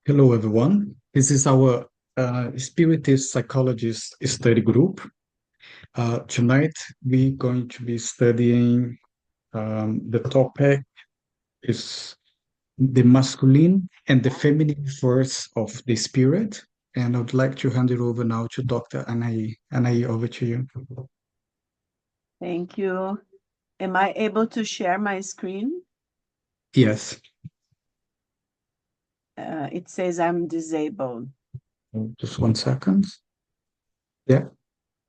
Hello, everyone. This is our Spiritist Psychologist study group. Tonight, we're going to be studying the topic is the masculine and the feminine force of the spirit. And I would like to hand it over now to Dr. Anahy. Anahy, over to you. Thank you. Am I able to share my screen? Yes. It says I'm disabled. Just 1 second. Yeah.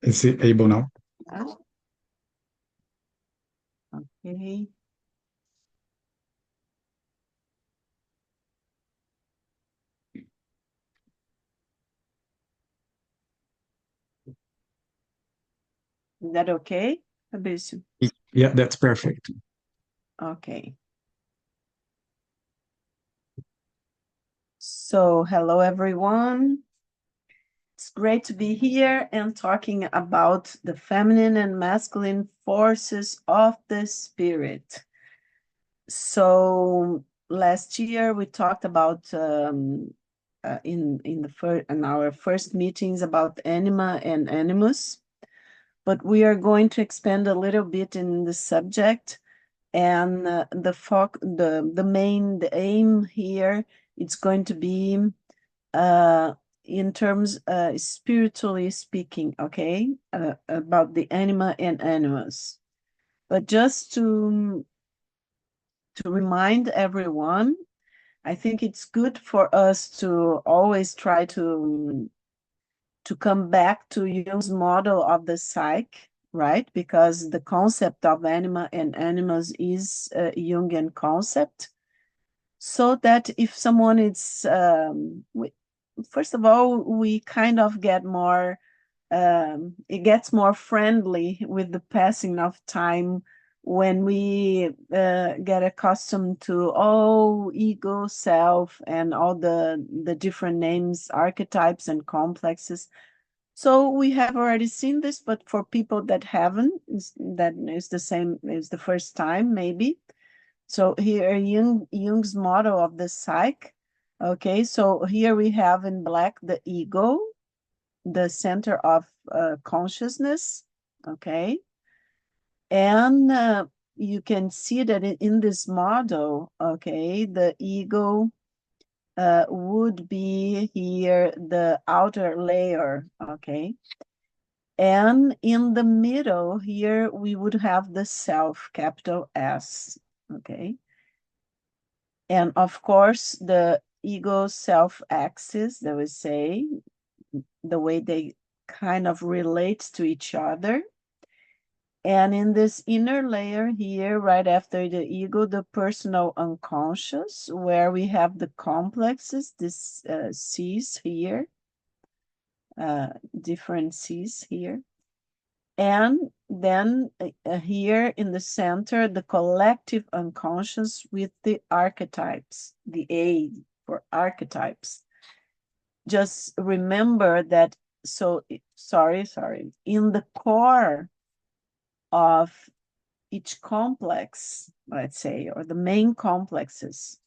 Is it able now? Yeah. Okay. Is that okay, Fabrício? Yeah, that's perfect. Okay. So, hello, everyone. It's great to be here and talking about the feminine and masculine forces of the spirit. So, last year we talked about in our first meetings about anima and animus, but we are going to expand a little bit in the subject, and the aim here, it's going to be in terms spiritually speaking, okay, about the anima and animus. But just to remind everyone, I think it's good for us to always try to come back to Jung's model of the psyche, right? Because the concept of anima and animus is a Jungian concept. So that if someone is, first of all, we kind of get more, it gets more friendly with the passing of time when we get accustomed to ego, self, and all the different names, archetypes, and complexes. So we have already seen this, but for people that haven't, that is the same, is the first time maybe. So here Jung's model of the psyche. Okay, so here we have in black the ego, the center of consciousness. Okay, and you can see that in this model, okay, the ego would be here the outer layer. Okay, and in the middle here we would have the self, capital S. Okay, and of course the ego self axis, that we say, the way they kind of relate to each other. And in this inner layer here, right after the ego, the personal unconscious, where we have the complexes, this C's here, different C's here. And then here in the center, the collective unconscious with the archetypes, the A for archetypes. Just remember that, so, sorry, in the core of each complex, let's say, or the main complexes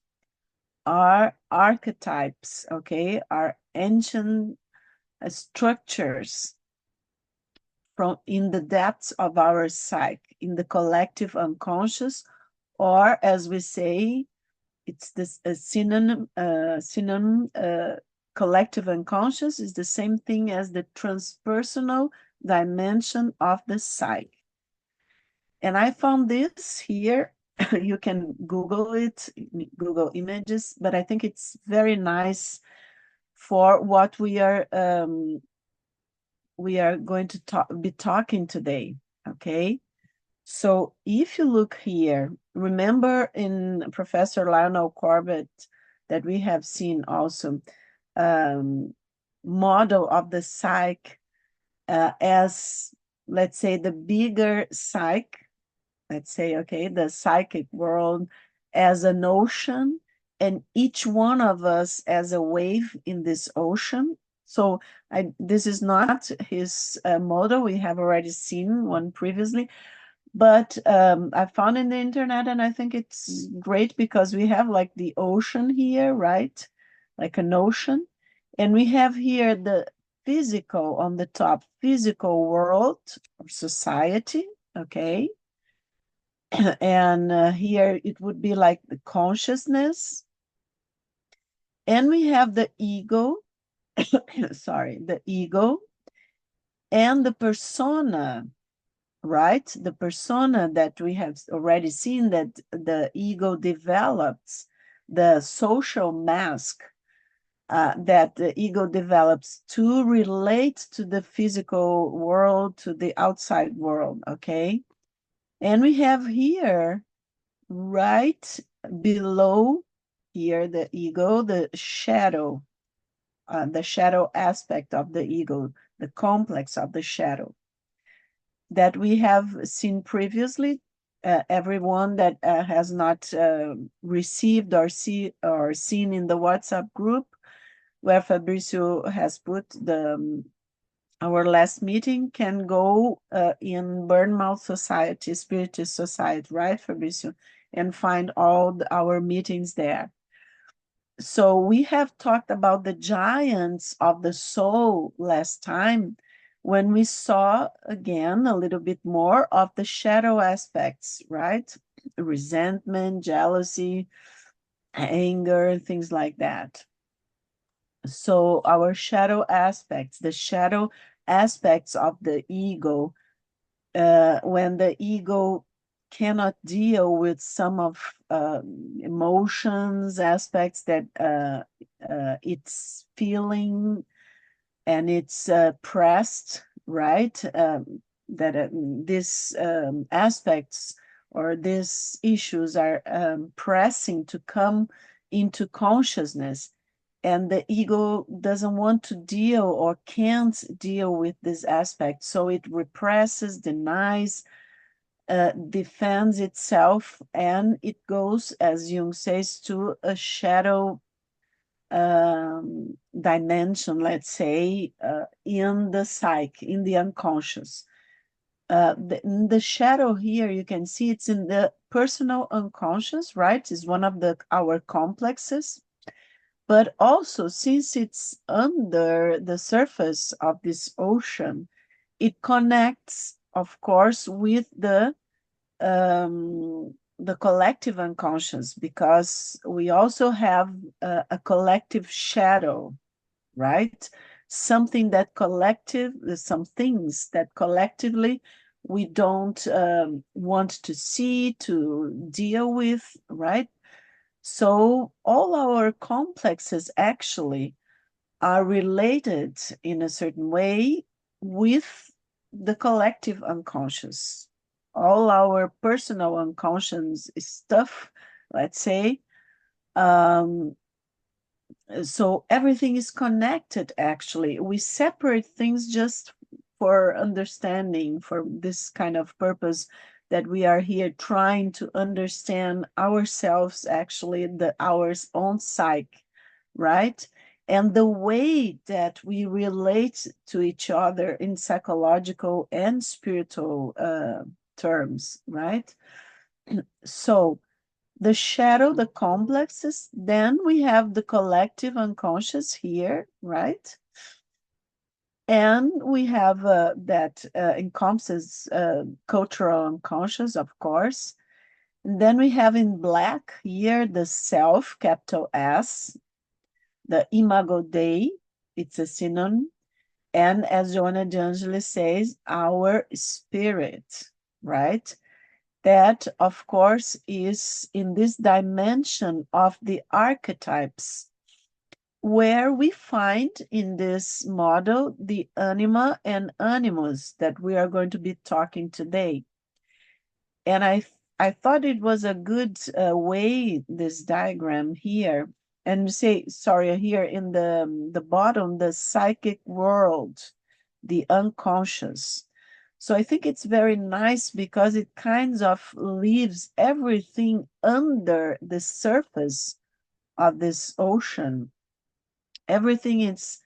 are archetypes, okay, are ancient structures from in the depths of our psyche, in the collective unconscious, or as we say, it's this synonym. Collective unconscious is the same thing as the transpersonal dimension of the psyche. And I found this here. You can Google it, Google images, but I think it's very nice for what we are going to be talking today. Okay. So if you look here, remember in Professor Lionel Corbett that we have seen also model of the psyche as, let's say, the bigger psyche, let's say, okay, the psychic world as an ocean, and each one of us as a wave in this ocean. So this is not his model. We have already seen one previously, but I found in the internet, and I think it's great because we have like the ocean here, right? like an ocean. And we have here the physical on the top, physical world or society, okay? And here it would be like the consciousness. And we have the ego, sorry, the ego and the persona, right? The persona that we have already seen that the ego develops, the social mask that the ego develops to relate to the physical world, to the outside world, okay? And we have here, right below here, the ego, the shadow aspect of the ego, the complex of the shadow that we have seen previously. Everyone that has not received or seen in the WhatsApp group where Fabricio has put our last meeting can go in Burnmouth Society, Spiritist Society, right, Fabricio, and find all our meetings there. So we have talked about the giants of the soul last time when we saw again a little bit more of the shadow aspects, right? Resentment, jealousy, anger, things like that. So our shadow aspects, the shadow aspects of the ego, when the ego cannot deal with some of emotions aspects that it's feeling and it's pressed, right? That these aspects or these issues are pressing to come into consciousness, and the ego doesn't want to deal or can't deal with this aspect, so it represses, denies, defends itself, and it goes, as Jung says, to a shadow dimension, let's say, in the psyche, in the unconscious. The shadow here, you can see it's in the personal unconscious, right? It's one of our complexes. But also, since it's under the surface of this ocean, it connects, of course, with the collective unconscious, because we also have a collective shadow, right? Something that some things that collectively we don't want to see, to deal with, right? So all our complexes actually are related in a certain way with the collective unconscious. All our personal unconscious stuff, let's say, um, so everything is connected actually. We separate things just for understanding, for this kind of purpose that we are here trying to understand ourselves, actually, our own psyche, right? And the way that we relate to each other in psychological and spiritual terms, right? So the shadow, the complexes, then we have the collective unconscious here, right? And we have that encompasses cultural unconscious, of course. And then we have in black here the self, capital S, the imago Dei, it's a synonym. And as Joanna de Angelis says, our spirit, right? That, of course, is in this dimension of the archetypes, where we find in this model the anima and animus that we are going to be talking today. And I thought it was a good way, this diagram here, and say, sorry, here in the bottom, the psychic world, the unconscious. So I think it's very nice because it kind of leaves everything under the surface of this ocean. Everything is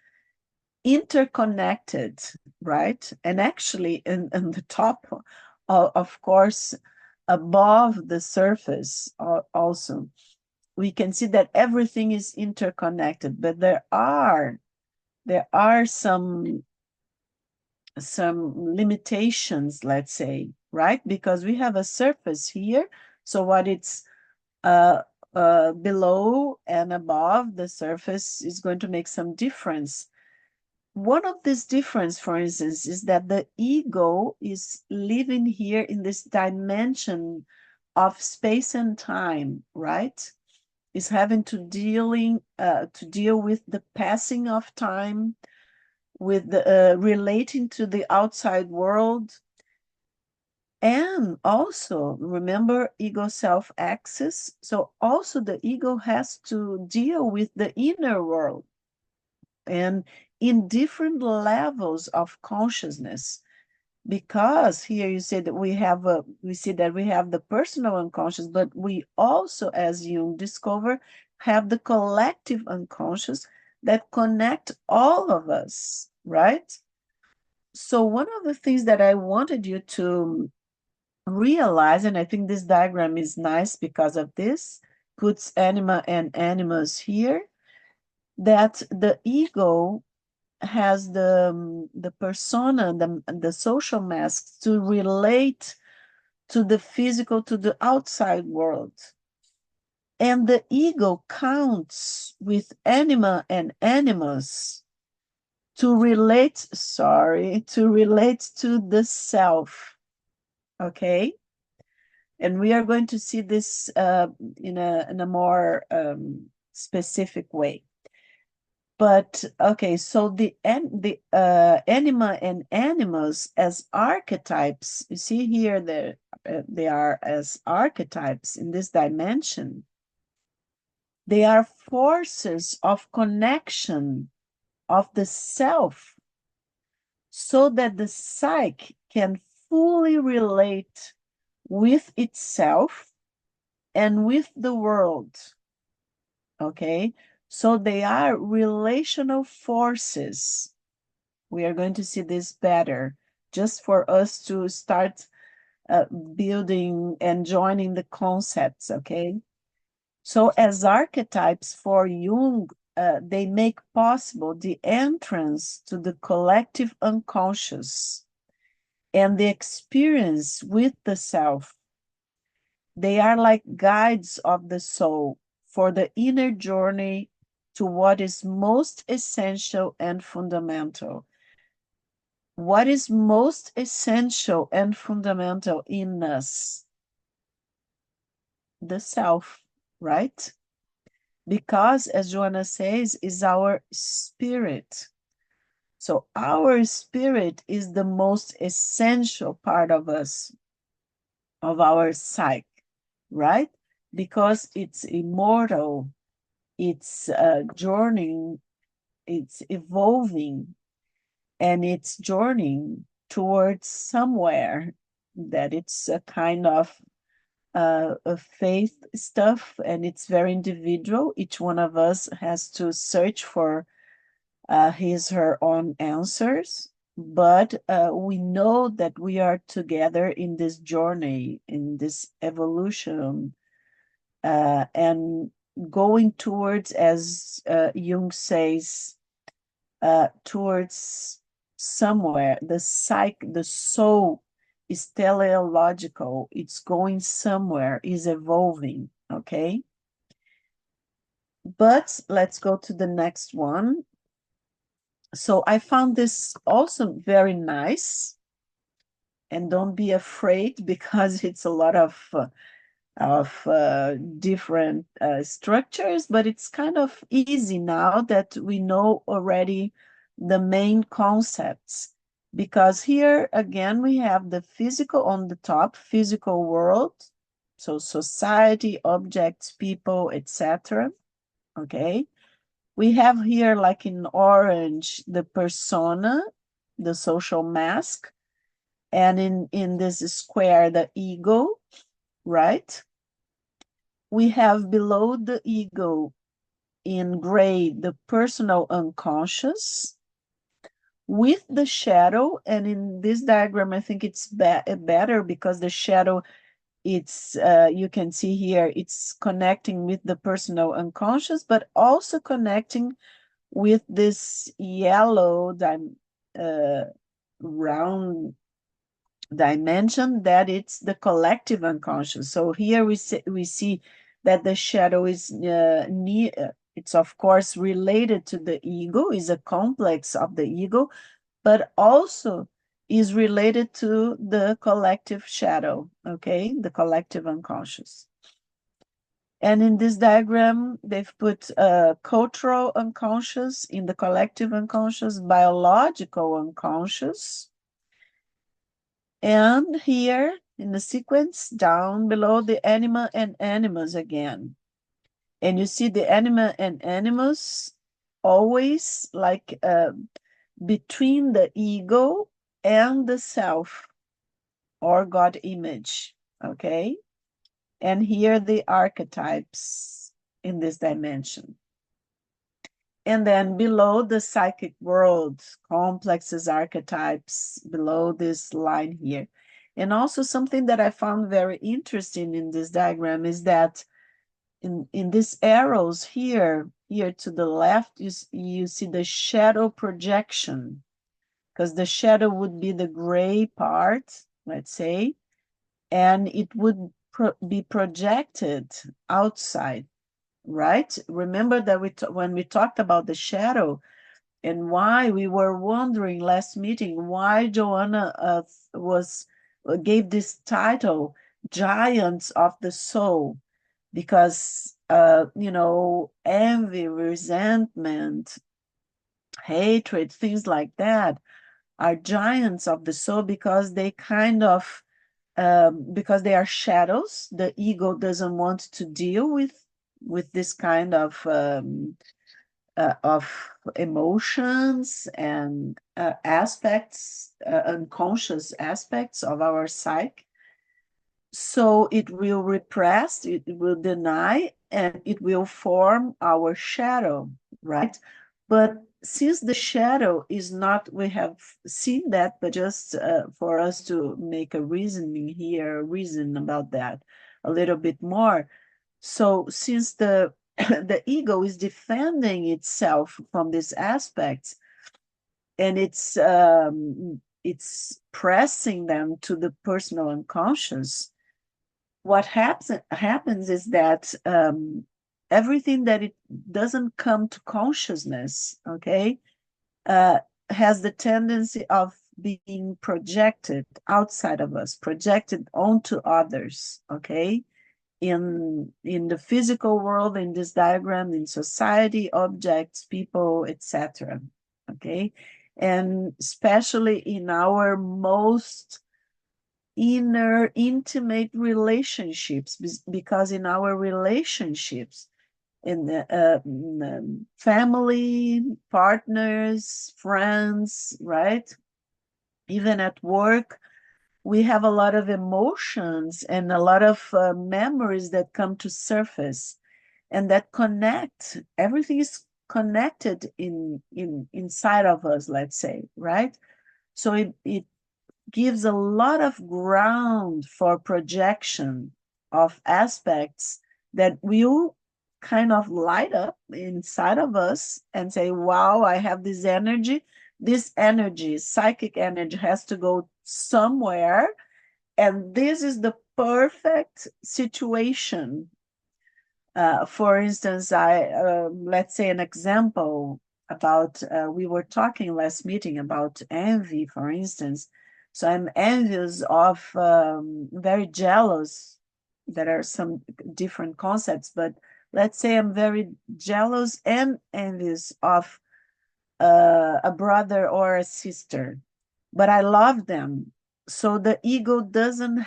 interconnected, right? And actually in the top, of course, above the surface also. we can see that everything is interconnected, but there are some limitations, let's say, right? Because we have a surface here. So what it's uh, below and above the surface is going to make some difference. One of this difference, for instance, is that the ego is living here in this dimension of space and time, right? Is having to deal with the passing of time, with the relating to the outside world, and also remember ego self-axis. So also the ego has to deal with the inner world and in different levels of consciousness, because here you say that we see that we have the personal unconscious, but we also, as Jung discovered, have the collective unconscious that connect all of us, right? So one of the things that I wanted you to realize, and I think this diagram is nice because of this, puts anima and animus here, that the ego has the persona, the social masks to relate to the physical, to the outside world. And the ego counts with anima and animus to relate, to relate to the self, okay? And we are going to see this in a more specific way. But okay, so the anima and animus as archetypes, you see here they are as archetypes in this dimension. They are forces of connection of the self, so that the psyche can fully relate with itself and with the world. Okay, so they are relational forces. We are going to see this better, just for us to start building and joining the concepts, okay? So as archetypes for Jung, they make possible the entrance to the collective unconscious and the experience with the self. They are like guides of the soul for the inner journey to what is most essential and fundamental. What is most essential and fundamental in us? The self, right? Because, as Joanna says, is our spirit. So our spirit is the most essential part of us, of our psyche, right? Because it's immortal, it's journeying, it's evolving, and it's journeying towards somewhere that it's a kind of a faith stuff, and it's very individual. Each one of us has to search for her own answers, but we know that we are together in this journey, in this evolution, and going towards, as Jung says, towards somewhere. The psyche, the soul is teleological. It's going somewhere, is evolving, okay? But let's go to the next one. So I found this also very nice. And don't be afraid, because it's a lot of different structures, but it's kind of easy now that we know already the main concepts. Because here again, we have the physical on the top, physical world, so society, objects, people, etc. Okay. We have here, like in orange, the persona, the social mask, and in this square, the ego, right? We have below the ego in gray the personal unconscious with the shadow, and in this diagram I think it's better because the shadow it's you can see here, it's connecting with the personal unconscious, but also connecting with this yellow round dimension, that it's the collective unconscious. So here we see that the shadow is near, it's of course related to the ego, is a complex of the ego, but also is related to the collective shadow, okay, the collective unconscious. And in this diagram, they've put cultural unconscious in the collective unconscious, biological unconscious, and here in the sequence down below, the anima and animus again. And you see the anima and animus always like between the ego and the self or God image, okay? And here the archetypes in this dimension. And then below the psychic world, complexes, archetypes, below this line here. And also something that I found very interesting in this diagram is that in these arrows here to the left, you see the shadow projection, because the shadow would be the gray part, let's say, and it would be projected outside, right? Remember that when we talked about the shadow and why we were wondering last meeting why Joanna gave this title, Giants of the Soul, because envy, resentment, hatred, things like that are giants of the soul because they kind of because they are shadows. The ego doesn't want to deal with this kind of emotions and aspects, unconscious aspects of our psyche. So it will repress, it will deny, and it will form our shadow, right? But since the shadow is not, we have seen that, but just for us to make a reasoning here, reason about that a little bit more. So since the the ego is defending itself from these aspects, and it's pressing them to the personal unconscious, what happens is that everything that it doesn't come to consciousness, okay, uh, has the tendency of being projected outside of us, projected onto others, okay, in the physical world, in this diagram, in society, objects, people, etc. Okay, and especially in our most inner intimate relationships, because in our relationships, in the family, partners, friends, right, even at work, we have a lot of emotions and a lot of memories that come to surface and that connect. Everything is connected inside of us, let's say, right? So it gives a lot of ground for projection of aspects that will kind of light up inside of us and say, wow, I have this energy. This energy, psychic energy, has to go somewhere. And this is the perfect situation. For instance, let's say an example about, we were talking last meeting about envy, for instance. So I'm envious of, very jealous. There are some different concepts, but let's say I'm very jealous and envious of a brother or a sister, but I love them. So the ego doesn't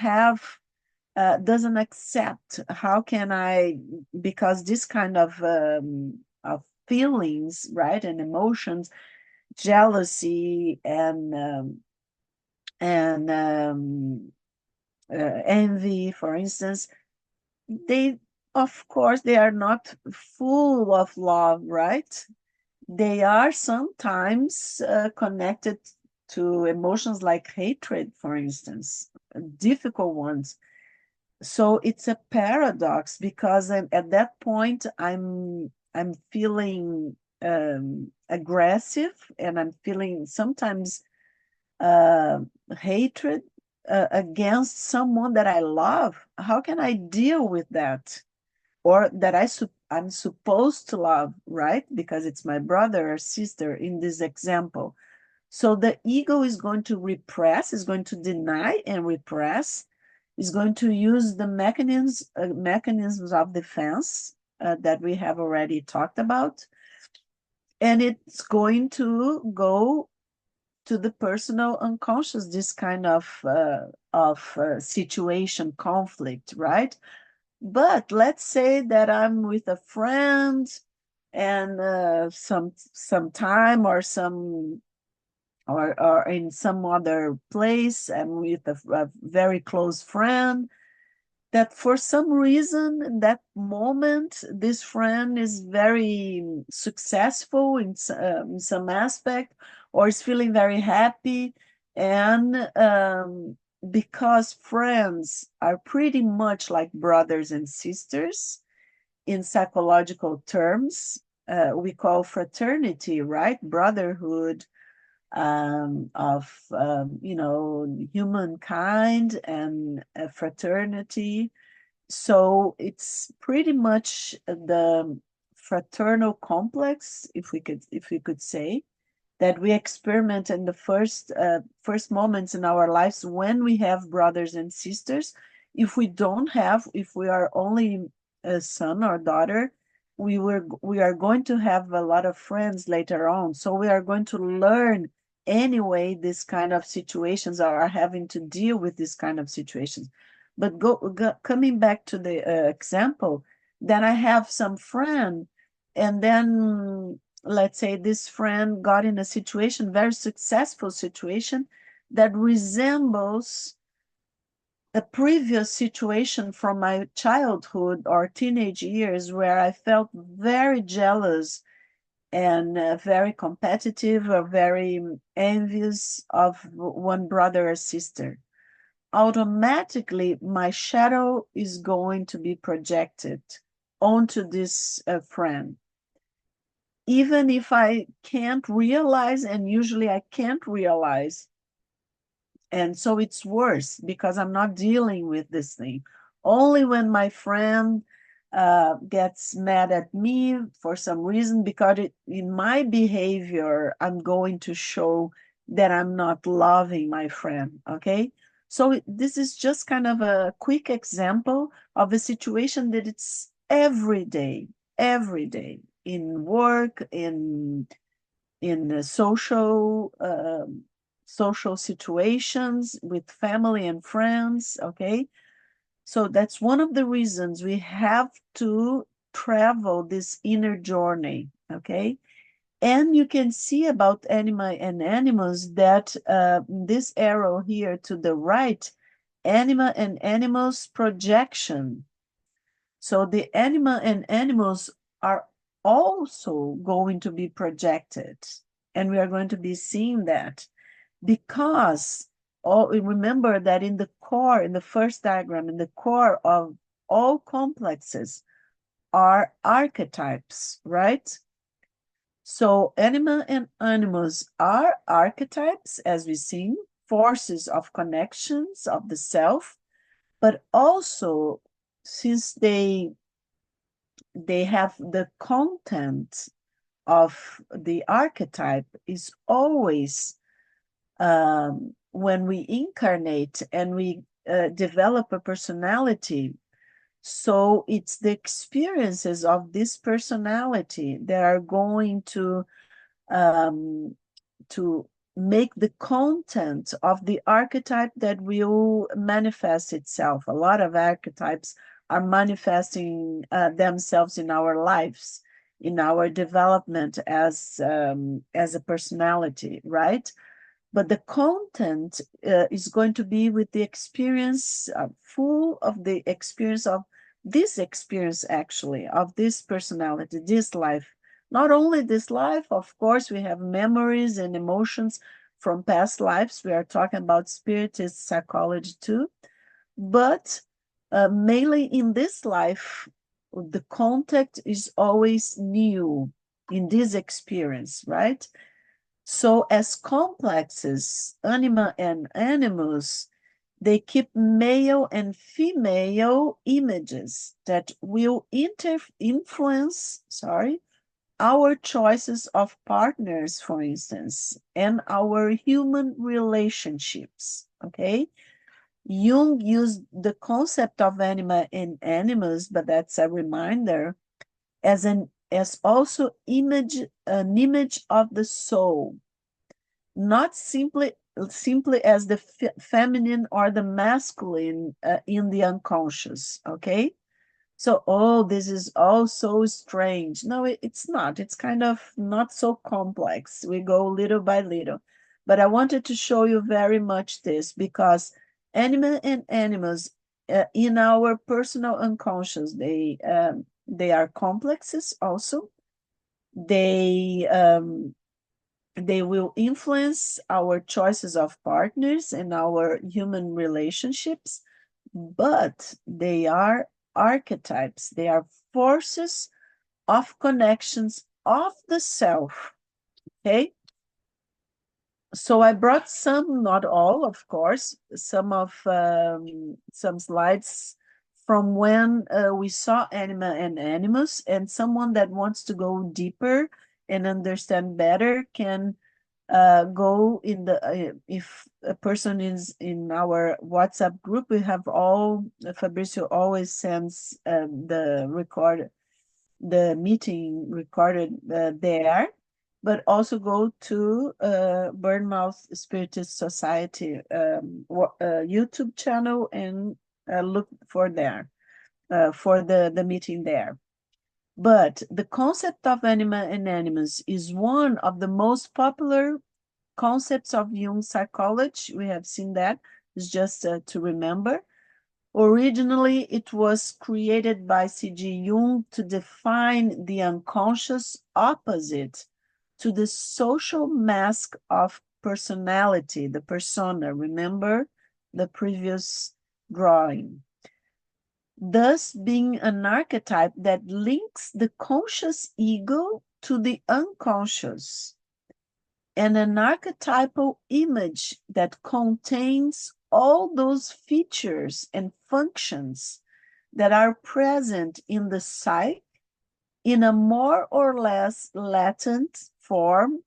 accept. How can I, because this kind of feelings, right, and emotions, jealousy and envy, for instance, they, of course, they are not full of love, right? They are sometimes connected to emotions like hatred, for instance, difficult ones. So it's a paradox because at that point I'm feeling aggressive, and I'm feeling sometimes uh, hatred against someone that I love. How can I deal with that? Or that I'm supposed to love, right? Because it's my brother or sister in this example. So the ego is going to repress, is going to deny and repress, is going to use the mechanisms of defense that we have already talked about, and it's going to go to the personal unconscious, this kind of situation, conflict, right? But let's say that I'm with a friend, and some time or some or in some other place, I'm with a very close friend, that for some reason in that moment this friend is very successful in some aspect, or is feeling very happy. And because friends are pretty much like brothers and sisters in psychological terms, we call fraternity, right? Brotherhood of humankind, and fraternity. So it's pretty much the fraternal complex, if we could say, that we experiment in the first moments in our lives when we have brothers and sisters. If we are only a son or daughter, we are going to have a lot of friends later on. So we are going to learn anyway this kind of situations, or are having to deal with this kind of situations. But coming back to the example, then I have some friend, and then let's say this friend got in a situation, very successful situation, that resembles a previous situation from my childhood or teenage years, where I felt very jealous and very competitive, or very envious of one brother or sister. Automatically my shadow is going to be projected onto this friend, even if I can't realize, and usually I can't realize. And so it's worse because I'm not dealing with this thing. Only when my friend gets mad at me for some reason, because in my behavior, I'm going to show that I'm not loving my friend. Okay. So this is just kind of a quick example of a situation that it's every day in work, in social situations with family and friends. Okay, so that's one of the reasons we have to travel this inner journey. Okay, and you can see about anima and animals that this arrow here to the right, anima and animals projection. So the anima and animals are also going to be projected, and we are going to be seeing that, because remember that in the core, in the first diagram, in the core of all complexes are archetypes, right? So anima and animals are archetypes, as we've seen, forces of connections of the self, but also, since they have the content of the archetype is always, when we incarnate and we develop a personality. So it's the experiences of this personality that are going um, to make the content of the archetype that will manifest itself. A lot of archetypes are manifesting themselves in our lives, in our development as a personality, right? But the content is going to be with the experience, full of the experience of this experience, actually, of this personality, this life. Not only this life, of course, we have memories and emotions from past lives. We are talking about spiritist psychology too, but mainly in this life, the contact is always new in this experience, right? So as complexes, anima and animus, they keep male and female images that will influence, our choices of partners, for instance, and our human relationships, okay? Jung used the concept of anima and animus, but that's a reminder, as also an image of the soul, not simply as the feminine or the masculine in the unconscious, okay? So, oh, this is all so strange. No, it's not. It's kind of not so complex. We go little by little. But I wanted to show you very much this because anima and animals in our personal unconscious, they are complexes also. They will influence our choices of partners and our human relationships, but they are archetypes. They are forces of connections of the self. Okay. So I brought some, not all, of course, some slides from when we saw Anima and Animus, and someone that wants to go deeper and understand better can go in the if a person is in our WhatsApp group, we have all Fabricio always sends the meeting recorded there, but also go to Bournemouth Spiritist Society YouTube channel and look for there for the meeting there. But the concept of anima and animus is one of the most popular concepts of Jung psychology. We have seen that. It's just to remember. Originally, it was created by C.G. Jung to define the unconscious opposite to the social mask of personality, the persona. Remember the previous drawing. Thus, being an archetype that links the conscious ego to the unconscious, and an archetypal image that contains all those features and functions that are present in the psyche in a more or less latent form,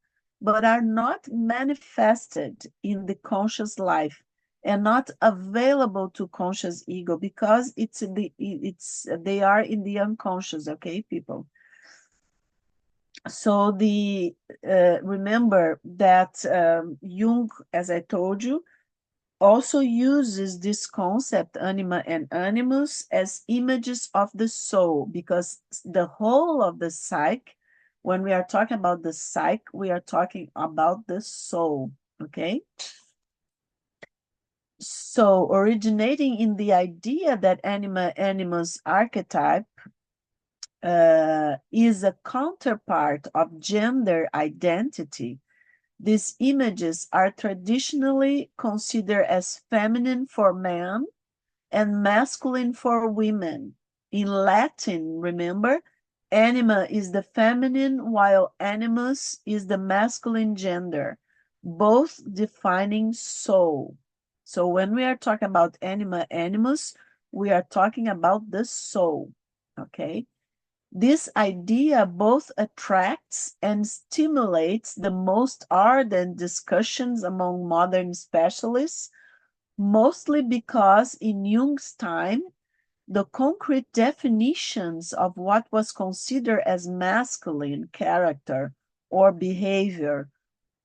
but are not manifested in the conscious life and not available to conscious ego because they are in the unconscious, okay, people? So remember that Jung, as I told you, also uses this concept, anima and animus, as images of the soul, because the whole of the psyche, when we are talking about the psyche, we are talking about the soul, okay? So originating in the idea that anima animus archetype is a counterpart of gender identity. These images are traditionally considered as feminine for men and masculine for women. In Latin, remember, anima is the feminine while animus is the masculine gender, both defining soul. So when we are talking about anima animus, we are talking about the soul, okay? This idea both attracts and stimulates the most ardent discussions among modern specialists, mostly because in Jung's time, the concrete definitions of what was considered as masculine character or behavior,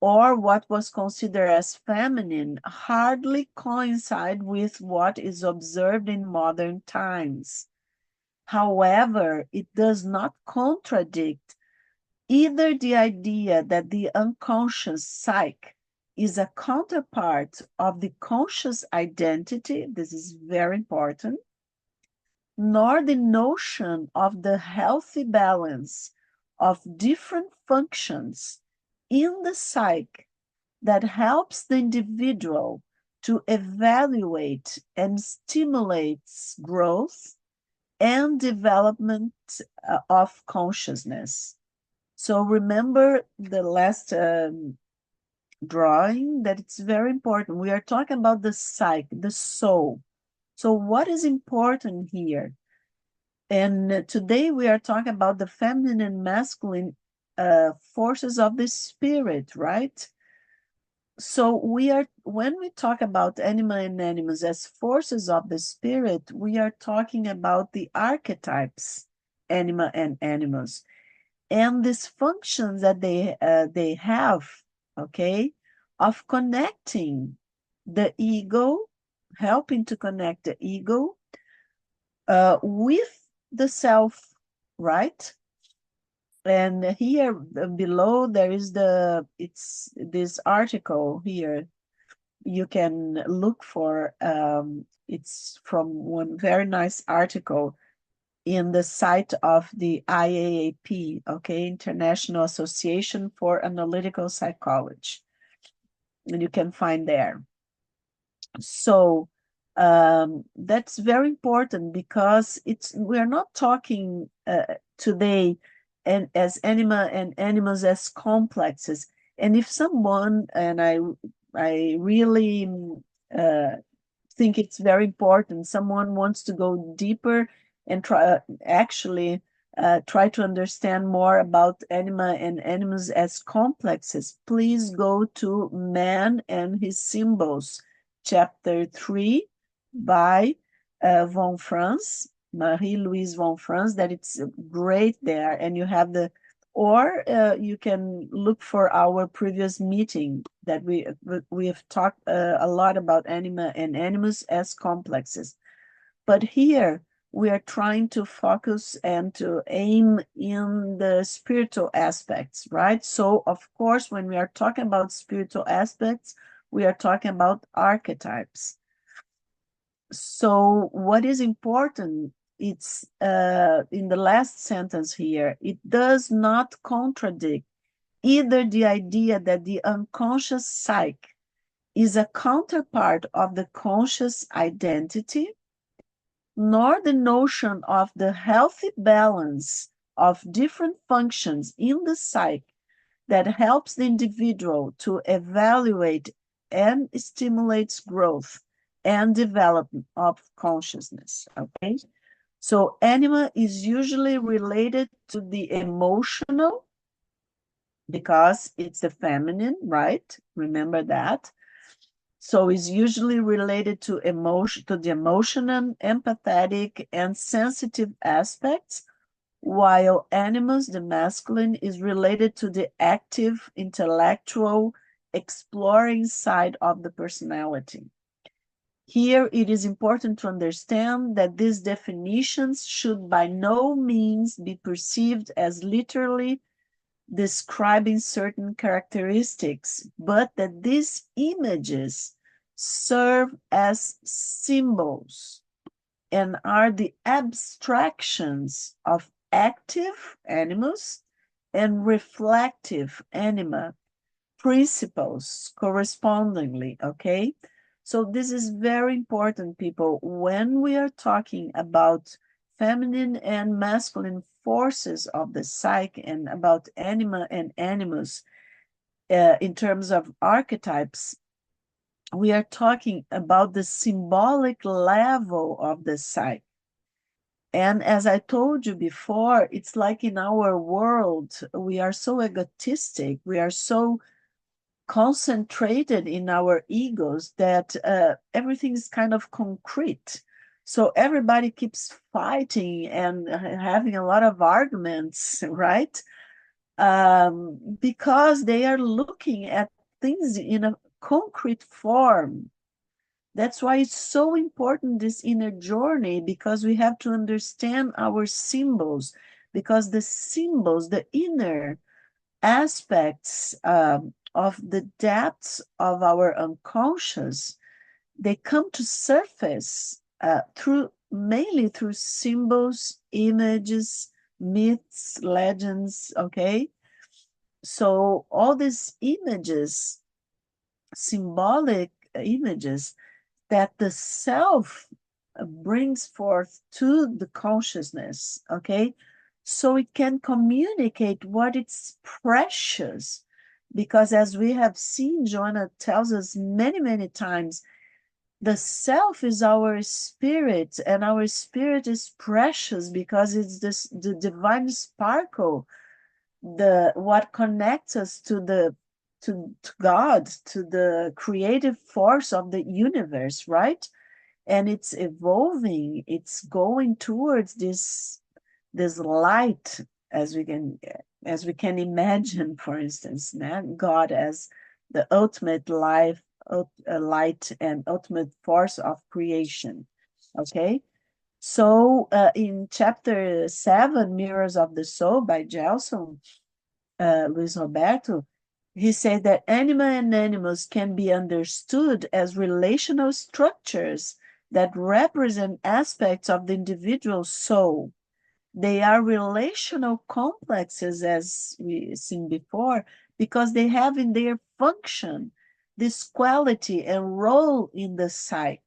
or what was considered as feminine, hardly coincide with what is observed in modern times. However, it does not contradict either the idea that the unconscious psyche is a counterpart of the conscious identity, this is very important, nor the notion of the healthy balance of different functions in the psyche that helps the individual to evaluate and stimulates growth and development of consciousness. So remember the last drawing, that it's very important. We are talking about the psyche, the soul. So what is important here? And today we are talking about the feminine and masculine forces of the spirit, right? So when we talk about anima and animus as forces of the spirit, we are talking about the archetypes, anima and animus, and these functions that they have, okay, of connecting the ego, helping to connect the ego with the self, right? And here below there is it's this article here you can look for. It's from one very nice article in the site of the IAAP, okay, International Association for Analytical Psychology, and you can find there. So that's very important because we're not talking today and as anima and animals as complexes. And if someone, and I really think it's very important, someone wants to go deeper and try to understand more about anima and animals as complexes, please go to Man and His Symbols, chapter 3 by von Franz, Marie-Louise von Franz, that it's great there. And you have or you can look for our previous meeting that we have talked a lot about anima and animus as complexes. But here we are trying to focus and to aim in the spiritual aspects, right? So of course, when we are talking about spiritual aspects, we are talking about archetypes. So what is important, it's in the last sentence here, it does not contradict either the idea that the unconscious psyche is a counterpart of the conscious identity, nor the notion of the healthy balance of different functions in the psyche that helps the individual to evaluate and stimulates growth and development of consciousness, okay? So anima is usually related to the emotional because it's the feminine, right? Remember that. So it's usually related to emotion, to the emotional, empathetic, and sensitive aspects, while animus, the masculine, is related to the active, intellectual, exploring side of the personality. Here, it is important to understand that these definitions should by no means be perceived as literally describing certain characteristics, but that these images serve as symbols and are the abstractions of active animus and reflective anima principles correspondingly, okay? So this is very important, people. When we are talking about feminine and masculine forces of the psyche and about anima and animus in terms of archetypes, we are talking about the symbolic level of the psyche. And as I told you before, it's like in our world, we are so egotistic, we are so concentrated in our egos that everything is kind of concrete. So everybody keeps fighting and having a lot of arguments, right? Because they are looking at things in a concrete form. That's why it's so important, this inner journey, because we have to understand our symbols, because the symbols, the inner aspects of the depths of our unconscious, they come to surface mainly through symbols, images, myths, legends, okay? So all these images, symbolic images that the self brings forth to the consciousness, okay? So it can communicate what it's precious. Because as we have seen, Joanna tells us many, many times, the self is our spirit, and our spirit is precious because it's the divine sparkle, the what connects us to God, to the creative force of the universe, right? And it's evolving, it's going towards this light, as we can imagine, for instance, God as the ultimate light and ultimate force of creation. Okay, so in chapter 7, Mirrors of the Soul by Gelson, Luis Roberto, he said that anima and animals can be understood as relational structures that represent aspects of the individual soul. They are relational complexes, as we seen before, because they have in their function this quality and role in the psyche.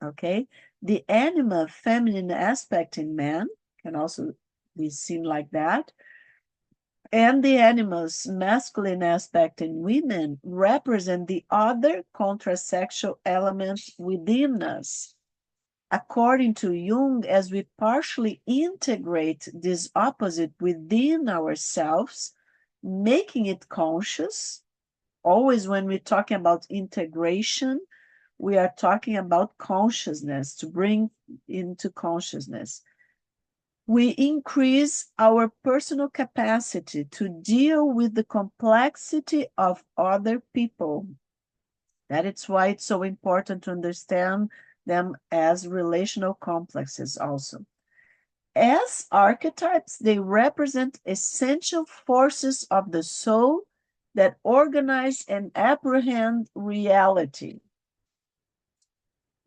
Okay, the anima, feminine aspect in man, can also be seen like that, and the animal's masculine aspect in women represent the other contrasexual elements within us. According to Jung, as we partially integrate this opposite within ourselves, making it conscious, always when we're talking about integration, we are talking about consciousness, to bring into consciousness. We increase our personal capacity to deal with the complexity of other people. That is why it's so important to understand them as relational complexes also. As archetypes, they represent essential forces of the soul that organize and apprehend reality.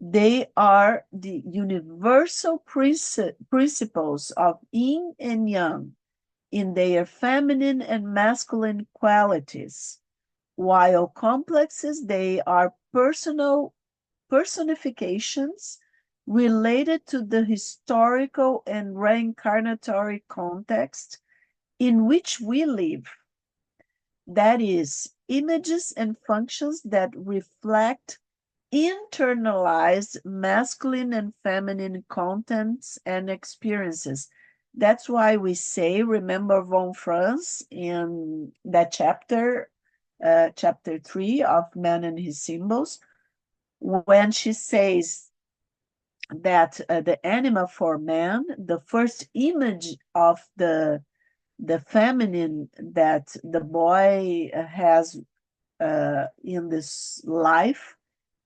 They are the universal principles of yin and yang in their feminine and masculine qualities. While complexes, they are personifications related to the historical and reincarnatory context in which we live. That is, images and functions that reflect internalized masculine and feminine contents and experiences. That's why we say, remember von Franz in that chapter, chapter 3 of Man and His Symbols, when she says that the anima for man, the first image of the feminine that the boy has in this life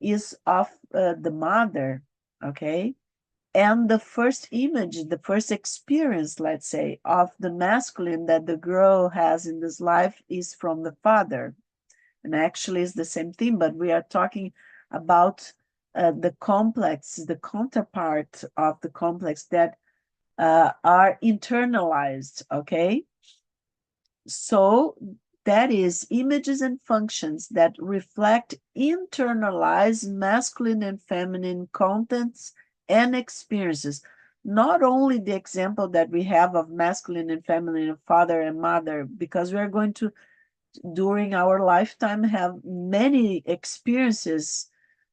is of the mother, okay? And the first image, the first experience, let's say, of the masculine that the girl has in this life is from the father. And actually it's the same thing, but we are talking about the complex, the counterpart of the complex that are internalized, okay? So that is images and functions that reflect internalized masculine and feminine contents and experiences. Not only the example that we have of masculine and feminine, father and mother, because we are going to, during our lifetime, have many experiences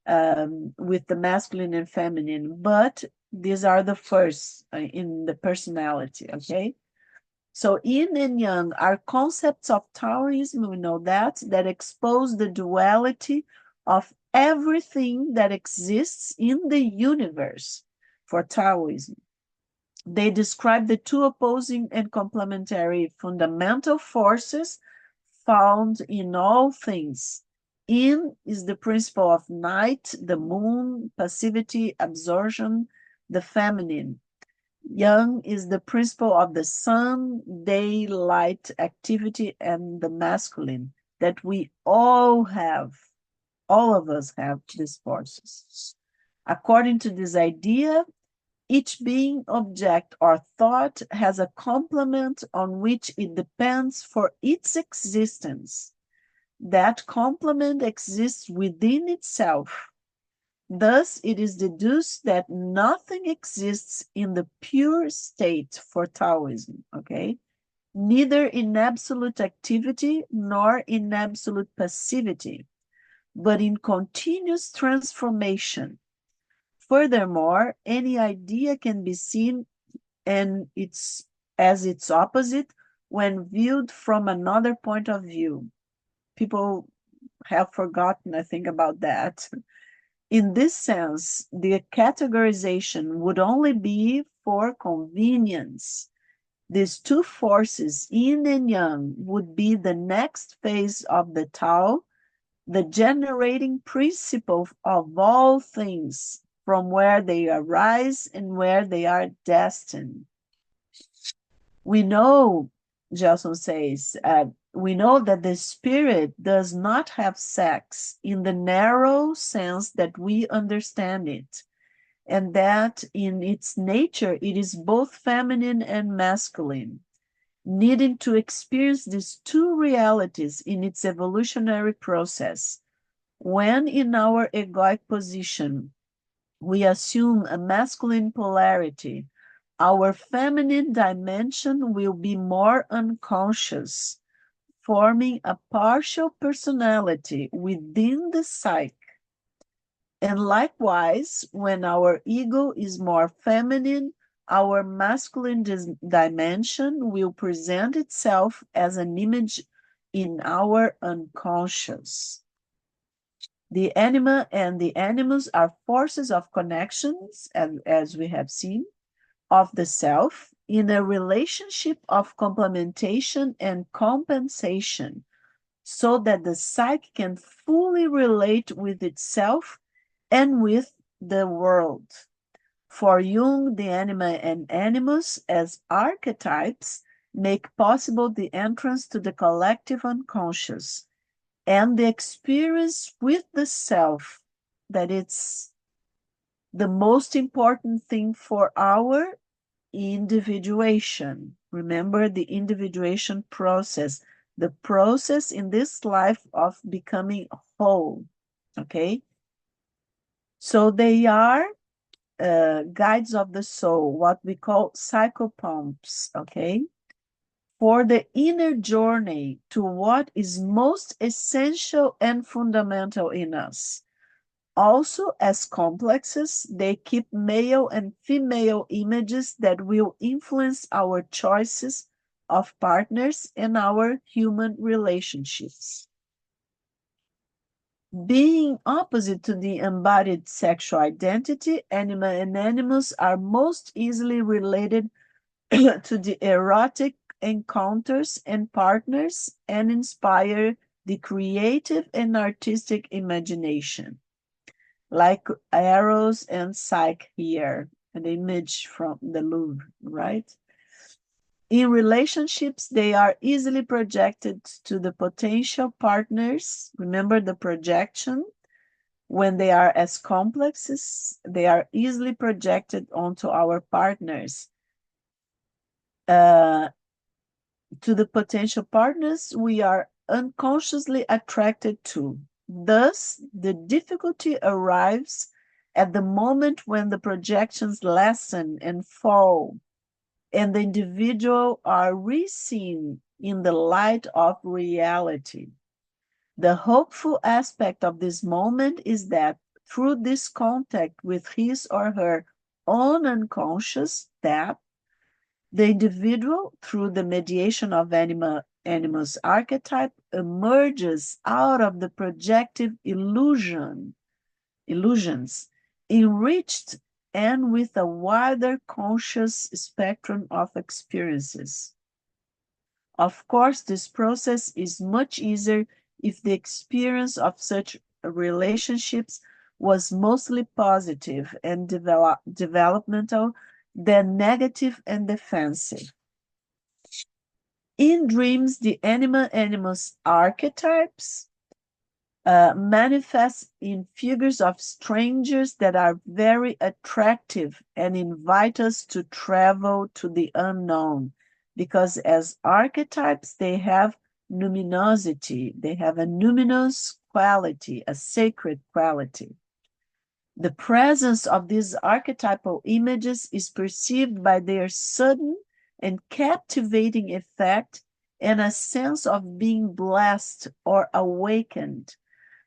with the masculine and feminine, but these are the first in the personality, okay? So yin and yang are concepts of Taoism, we know that expose the duality of everything that exists in the universe for Taoism. They describe the two opposing and complementary fundamental forces found in all things. Yin is the principle of night, the moon, passivity, absorption, the feminine. Yang is the principle of the sun, daylight activity, and the masculine, that we all have. All of us have these forces. According to this idea, each being, object, or thought has a complement on which it depends for its existence. That complement exists within itself. Thus, it is deduced that nothing exists in the pure state for Taoism, okay? Neither in absolute activity nor in absolute passivity, but in continuous transformation. Furthermore, any idea can be seen and as its opposite when viewed from another point of view. People have forgotten, I think, about that. In this sense, the categorization would only be for convenience. These two forces, yin and yang, would be the next phase of the Tao, the generating principle of all things, from where they arise and where they are destined. We know, Gelson says, we know that the spirit does not have sex in the narrow sense that we understand it, and that in its nature it is both feminine and masculine, needing to experience these two realities in its evolutionary process. When in our egoic position, we assume a masculine polarity, our feminine dimension will be more unconscious, forming a partial personality within the psyche. And likewise, when our ego is more feminine, our masculine dimension will present itself as an image in our unconscious. The anima and the animus are forces of connections, as we have seen, of the self in a relationship of complementation and compensation, so that the psyche can fully relate with itself and with the world. For Jung, the anima and animus as archetypes make possible the entrance to the collective unconscious and the experience with the self, that it's the most important thing for our individuation. Remember the individuation process, the process in this life of becoming whole, okay? So they are guides of the soul, what we call psychopomps, okay? For the inner journey to what is most essential and fundamental in us. Also, as complexes, they keep male and female images that will influence our choices of partners and our human relationships. Being opposite to the embodied sexual identity, anima and animus are most easily related to the erotic encounters and partners and inspire the creative and artistic imagination. Like Eros and Psyche here, an image from the Louvre, right? In relationships, they are easily projected to the potential partners. Remember the projection? When they are as complexes, they are easily projected onto our partners. To the potential partners we are unconsciously attracted to. Thus, the difficulty arrives at the moment when the projections lessen and fall, and the individual are re-seen in the light of reality. The hopeful aspect of this moment is that through this contact with his or her own unconscious depth, the individual, through the mediation of animus archetype, emerges out of the projective illusions, enriched and with a wider conscious spectrum of experiences. Of course, this process is much easier if the experience of such relationships was mostly positive and developmental than negative and defensive. In dreams, the animus archetypes manifest in figures of strangers that are very attractive and invite us to travel to the unknown, because as archetypes, they have luminosity. They have a luminous quality, a sacred quality. The presence of these archetypal images is perceived by their sudden and captivating effect and a sense of being blessed or awakened,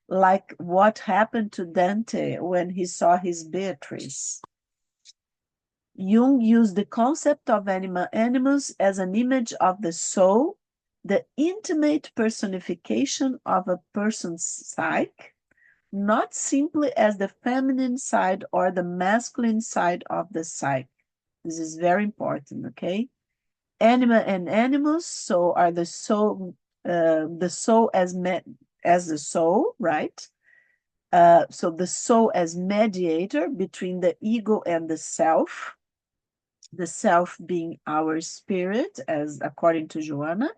like what happened to Dante when he saw his Beatrice. Jung used the concept of anima animus as an image of the soul, the intimate personification of a person's psyche, not simply as the feminine side or the masculine side of the psyche. This is very important, okay? Anima and animus, so are the soul as the soul, right? So the soul as mediator between the ego and the self being our spirit, as according to Joanna,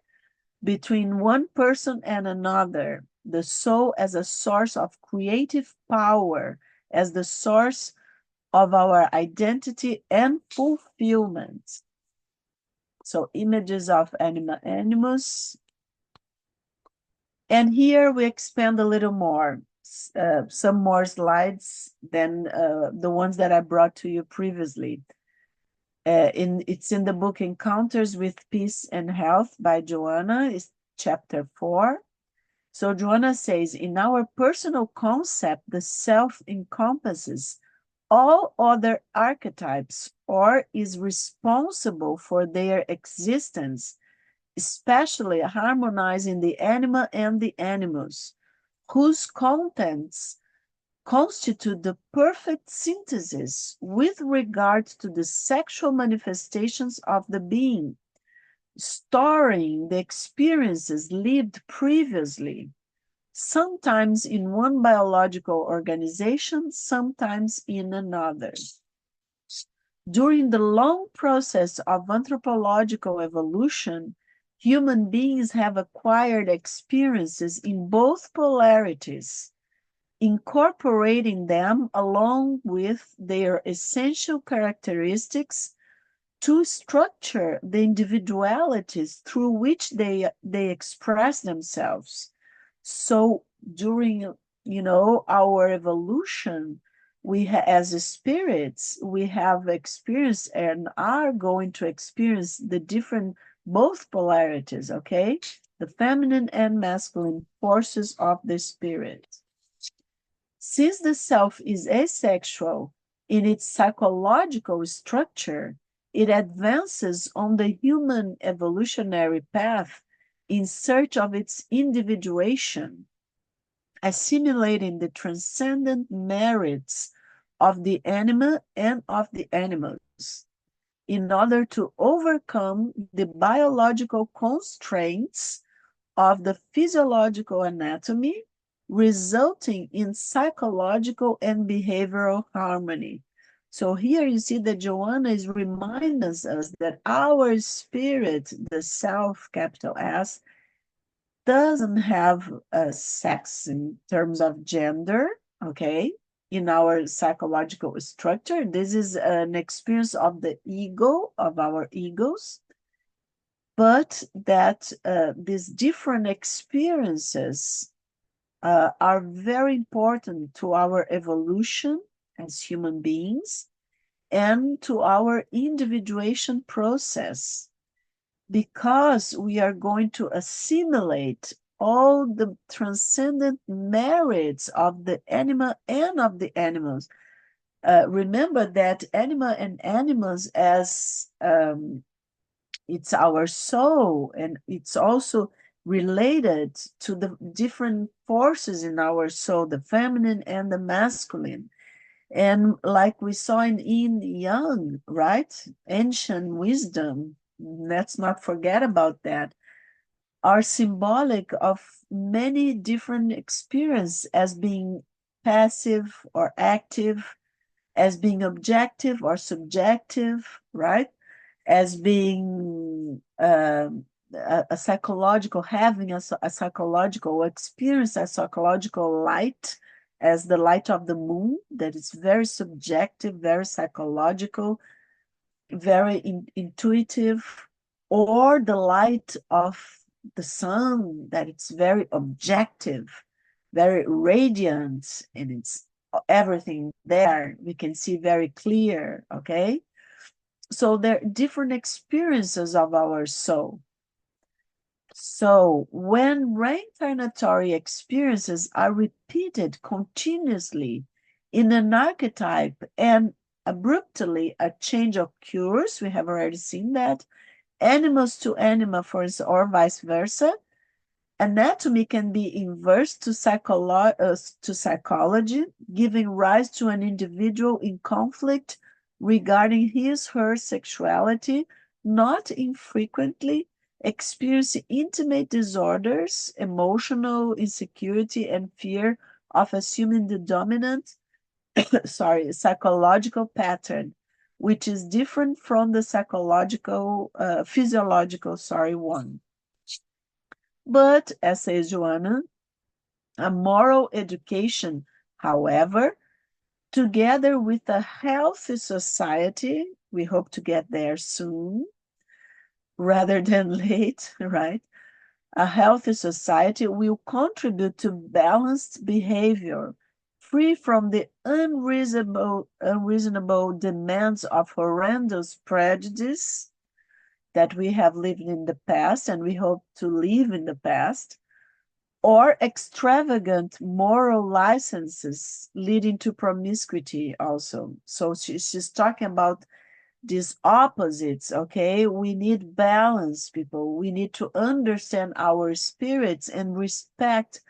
between one person and another, the soul as a source of creative power, as the source of our identity and fulfillment. So images of anima animus. And here we expand a little more, some more slides than the ones that I brought to you previously. It's in the book Encounters with Peace and Health by Joanna, it's chapter 4. So Joanna says, in our personal concept, the self encompasses all other archetypes or is responsible for their existence, especially harmonizing the anima and the animus, whose contents constitute the perfect synthesis with regard to the sexual manifestations of the being, storing the experiences lived previously, sometimes in one biological organization, sometimes in another. During the long process of anthropological evolution, human beings have acquired experiences in both polarities, incorporating them along with their essential characteristics to structure the individualities through which they express themselves. So during, our evolution, as spirits, we have experienced and are going to experience the different, both polarities, okay? The feminine and masculine forces of the spirit. Since the self is asexual in its psychological structure, it advances on the human evolutionary path in search of its individuation, assimilating the transcendent merits of the anima and of the animals, in order to overcome the biological constraints of the physiological anatomy, resulting in psychological and behavioral harmony. So here you see that Joanna is reminding us that our spirit, the self, capital S, doesn't have a sex in terms of gender, okay? In our psychological structure, this is an experience of the ego, of our egos, but that these different experiences are very important to our evolution as human beings and to our individuation process, because we are going to assimilate all the transcendent merits of the anima and of the animals. Remember that anima and animals, as it's our soul, and it's also related to the different forces in our soul, the feminine and the masculine. And like we saw in Yin Yang, right? Ancient wisdom, let's not forget about that, are symbolic of many different experiences as being passive or active, as being objective or subjective, right? As being a psychological, having a psychological experience, a psychological light, as the light of the moon, that is very subjective, very psychological, very intuitive, or the light of the sun, that it's very objective, very radiant, and it's everything there. We can see very clear, okay? So there are different experiences of our soul. So when reincarnatory experiences are repeated continuously in an archetype and abruptly a change occurs, we have already seen that, animals to animal, for instance, or vice versa, anatomy can be inverse to psychology, giving rise to an individual in conflict regarding his/her sexuality, not infrequently experiencing intimate disorders, emotional insecurity, and fear of assuming the dominant, psychological pattern, which is different from the physiological, one. But, as says Joanna, a moral education, however, together with a healthy society, we hope to get there soon rather than late, right? A healthy society will contribute to balanced behavior, free from the unreasonable demands of horrendous prejudice that we have lived in the past and we hope to live in the past, or extravagant moral licenses leading to promiscuity also. So she's talking about these opposites, okay? We need balance, people. We need to understand our spirits and respect,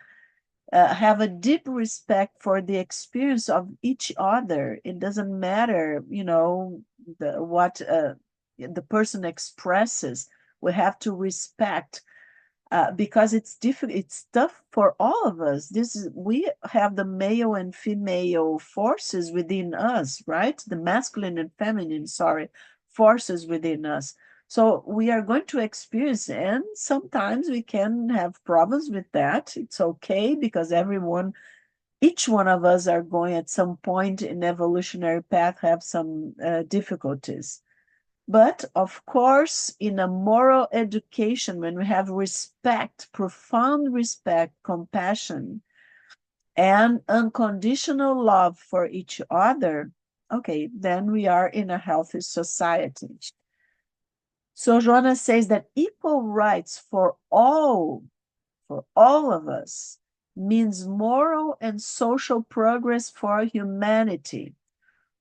have a deep respect for the experience of each other. It doesn't matter, what the person expresses. We have to respect, because it's difficult, it's tough for all of us. We have the male and female forces within us, right? The masculine and feminine, forces within us. So we are going to experience, and sometimes we can have problems with that. It's okay, because each one of us are going at some point in evolutionary path have some difficulties. But of course, in a moral education, when we have respect, profound respect, compassion, and unconditional love for each other, okay, then we are in a healthy society. So Joanna says that equal rights for all of us, means moral and social progress for humanity,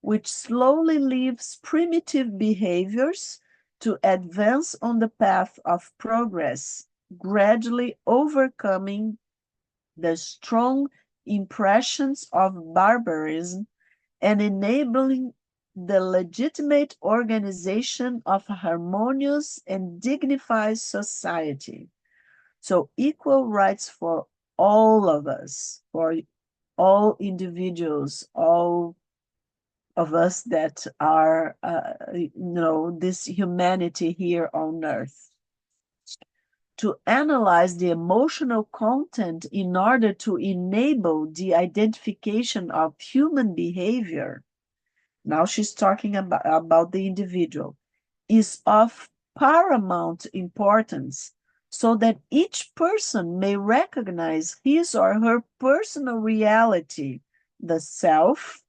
which slowly leaves primitive behaviors to advance on the path of progress, gradually overcoming the strong impressions of barbarism and enabling the legitimate organization of a harmonious and dignified society. So equal rights for all of us, for all individuals, all of us that are, this humanity here on earth. To analyze the emotional content in order to enable the identification of human behavior, now she's talking about the individual, is of paramount importance, so that each person may recognize his or her personal reality, the self.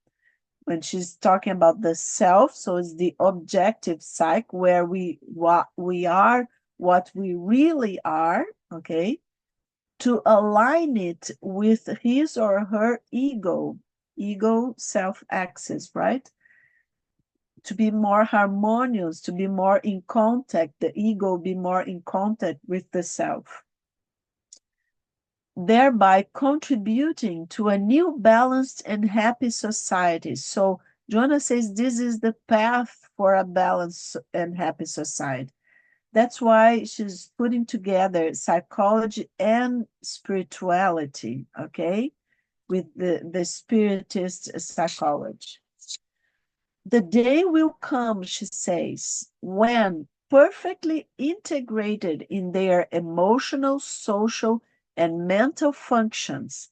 When she's talking about the self, so it's the objective psyche, where what we are, what we really are, okay, to align it with his or her ego self-axis, right? To be more harmonious, to be more in contact, the ego be more in contact with the self, thereby contributing to a new balanced and happy society. So Joanna says this is the path for a balanced and happy society. That's why she's putting together psychology and spirituality, okay, with the spiritist psychology. The day will come, she says, when perfectly integrated in their emotional, social, and mental functions,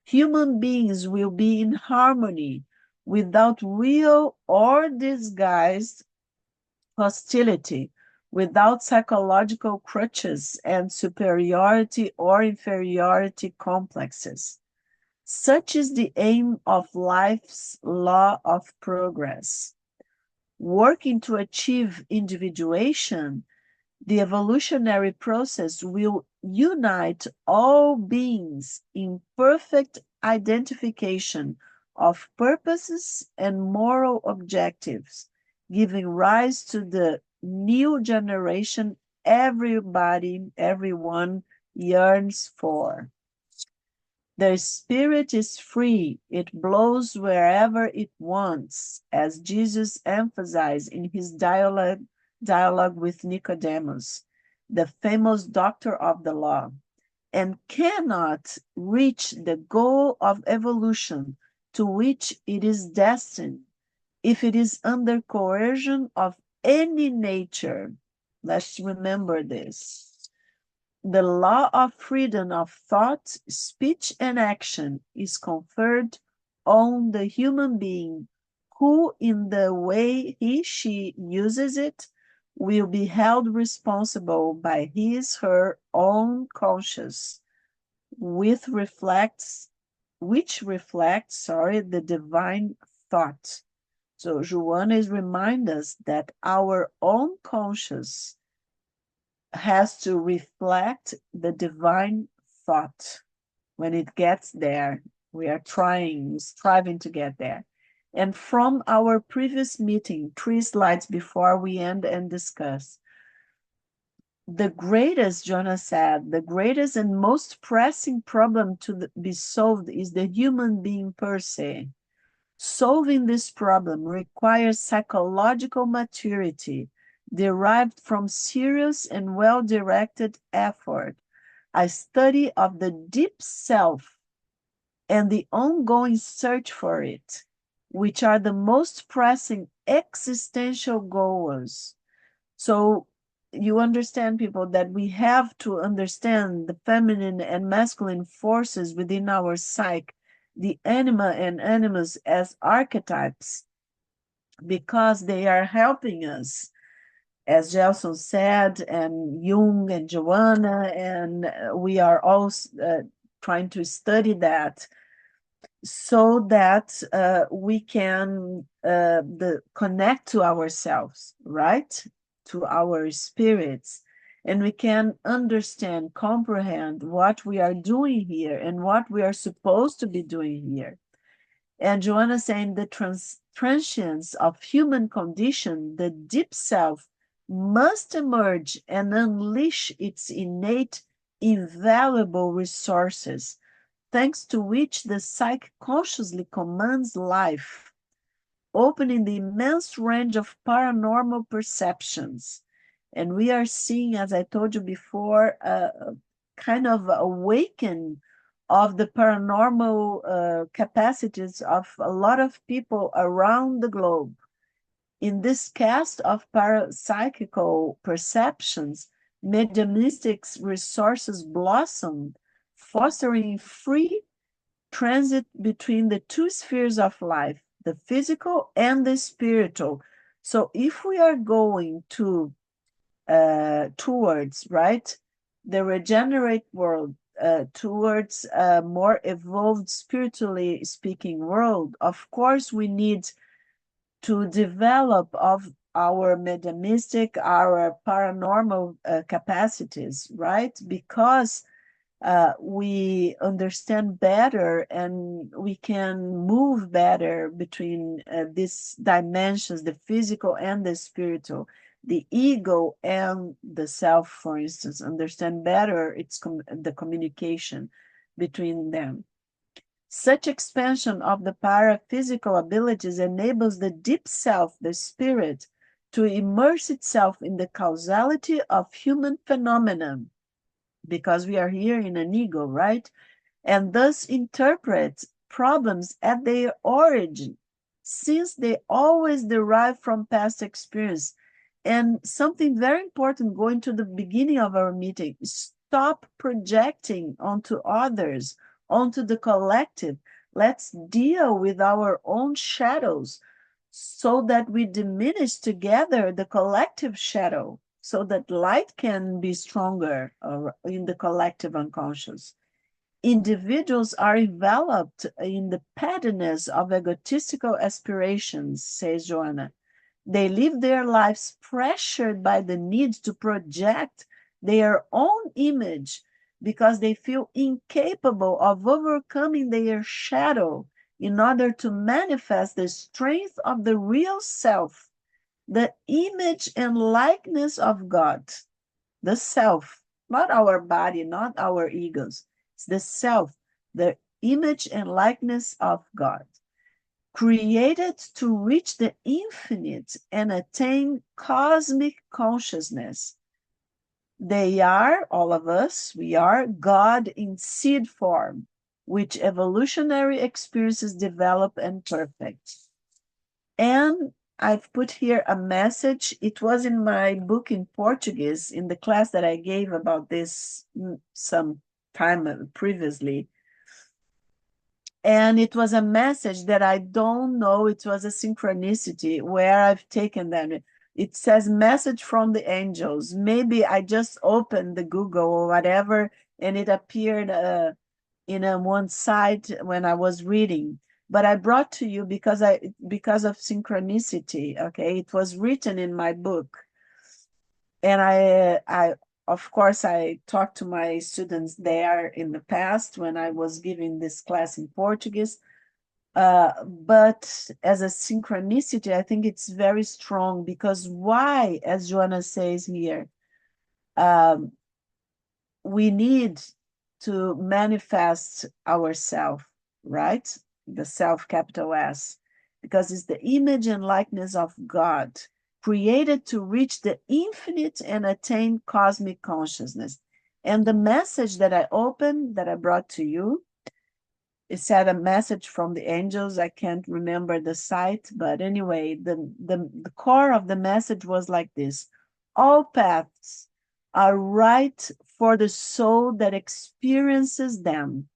human beings will be in harmony without real or disguised hostility, without psychological crutches and superiority or inferiority complexes. Such is the aim of life's law of progress. Working to achieve individuation, the evolutionary process will unite all beings in perfect identification of purposes and moral objectives, giving rise to the new generation everyone yearns for. The spirit is free, it blows wherever it wants, as Jesus emphasized in his dialogue with Nicodemus, the famous doctor of the law, and cannot reach the goal of evolution to which it is destined if it is under coercion of any nature. Let's remember this. The law of freedom of thought, speech, and action is conferred on the human being who, in the way she uses it, will be held responsible by her own conscience, which reflects, the divine thought. So Joanna is reminding us that our own conscience has to reflect the divine thought. When it gets there, we are striving to get there. And from our previous meeting, 3 slides before we end and discuss, the greatest, Jonah said, the greatest and most pressing problem to be solved is the human being per se. Solving this problem requires psychological maturity derived from serious and well-directed effort, a study of the deep self, and the ongoing search for it, which are the most pressing existential goals. So you understand, people, that we have to understand the feminine and masculine forces within our psyche, the anima and animus as archetypes, because they are helping us, as Gelson said, and Jung and Joanna, and we are all trying to study that so that we can connect to ourselves, right? To our spirits, and we can understand, comprehend what we are doing here and what we are supposed to be doing here. And Joanna saying the transience of human condition, the deep self, must emerge and unleash its innate, invaluable resources, thanks to which the psyche consciously commands life, opening the immense range of paranormal perceptions. And we are seeing, as I told you before, a kind of awaken of the paranormal capacities of a lot of people around the globe. In this cast of parapsychical perceptions, mediumistic resources blossom, fostering free transit between the two spheres of life, the physical and the spiritual. So if we are going towards, right, the regenerate world, towards a more evolved, spiritually speaking world, of course we need to develop of our mediumistic, our paranormal capacities, right? Because we understand better and we can move better between these dimensions, the physical and the spiritual, the ego and the self, for instance, understand better the communication between them. Such expansion of the paraphysical abilities enables the deep self, the spirit, to immerse itself in the causality of human phenomena, because we are here in an ego, right? And thus interpret problems at their origin, since they always derive from past experience. And something very important, going to the beginning of our meeting, stop projecting onto others, onto the collective. Let's deal with our own shadows so that we diminish together the collective shadow. so that light can be stronger in the collective unconscious. Individuals are enveloped in the pettiness of egotistical aspirations, says Joanna. They live their lives pressured by the need to project their own image because they feel incapable of overcoming their shadow in order to manifest the strength of the real self, the image and likeness of God, the self, not our body, not our egos. It's the self, the image and likeness of God, created to reach the infinite and attain cosmic consciousness. They are, all of us, we are God in seed form, which evolutionary experiences develop and perfect. And I've put here a message. It was in my book in Portuguese, in the class that I gave about this some time previously. And it was a message that I don't know, it was a synchronicity where I've taken them. It says message from the angels. Maybe I just opened the Google or whatever, and it appeared in one site when I was reading. But I brought to you because of synchronicity. Okay, it was written in my book, and I of course I talked to my students there in the past when I was giving this class in Portuguese. But as a synchronicity, I think it's very strong because why, as Joanna says here, um, we need to manifest ourself, right? The self, capital S, because it's the image and likeness of God, created to reach the infinite and attain cosmic consciousness. And the message that I opened, that I brought to you, it said a message from the angels. I can't remember the site, but anyway, the core of the message was like this: all paths are right for the soul that experiences them,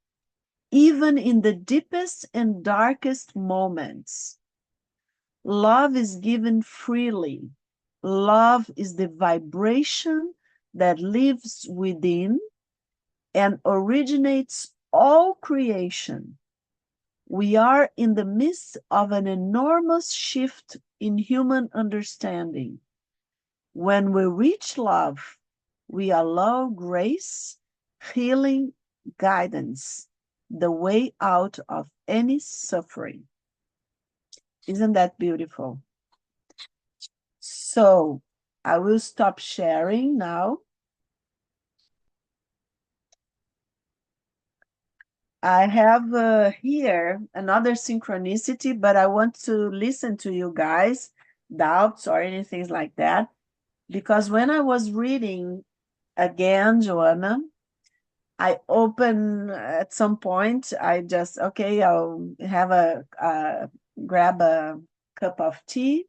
even in the deepest and darkest moments. Love is given freely. Love is the vibration that lives within and originates all creation. We are in the midst of an enormous shift in human understanding. When we reach love, we allow grace, healing, guidance, the way out of any suffering. Isn't that beautiful? So I will stop sharing now. I have here another synchronicity, but I want to listen to you guys, doubts or anything like that. Because when I was reading again, Joanna, I open at some point, I just, okay, I'll have grab a cup of tea.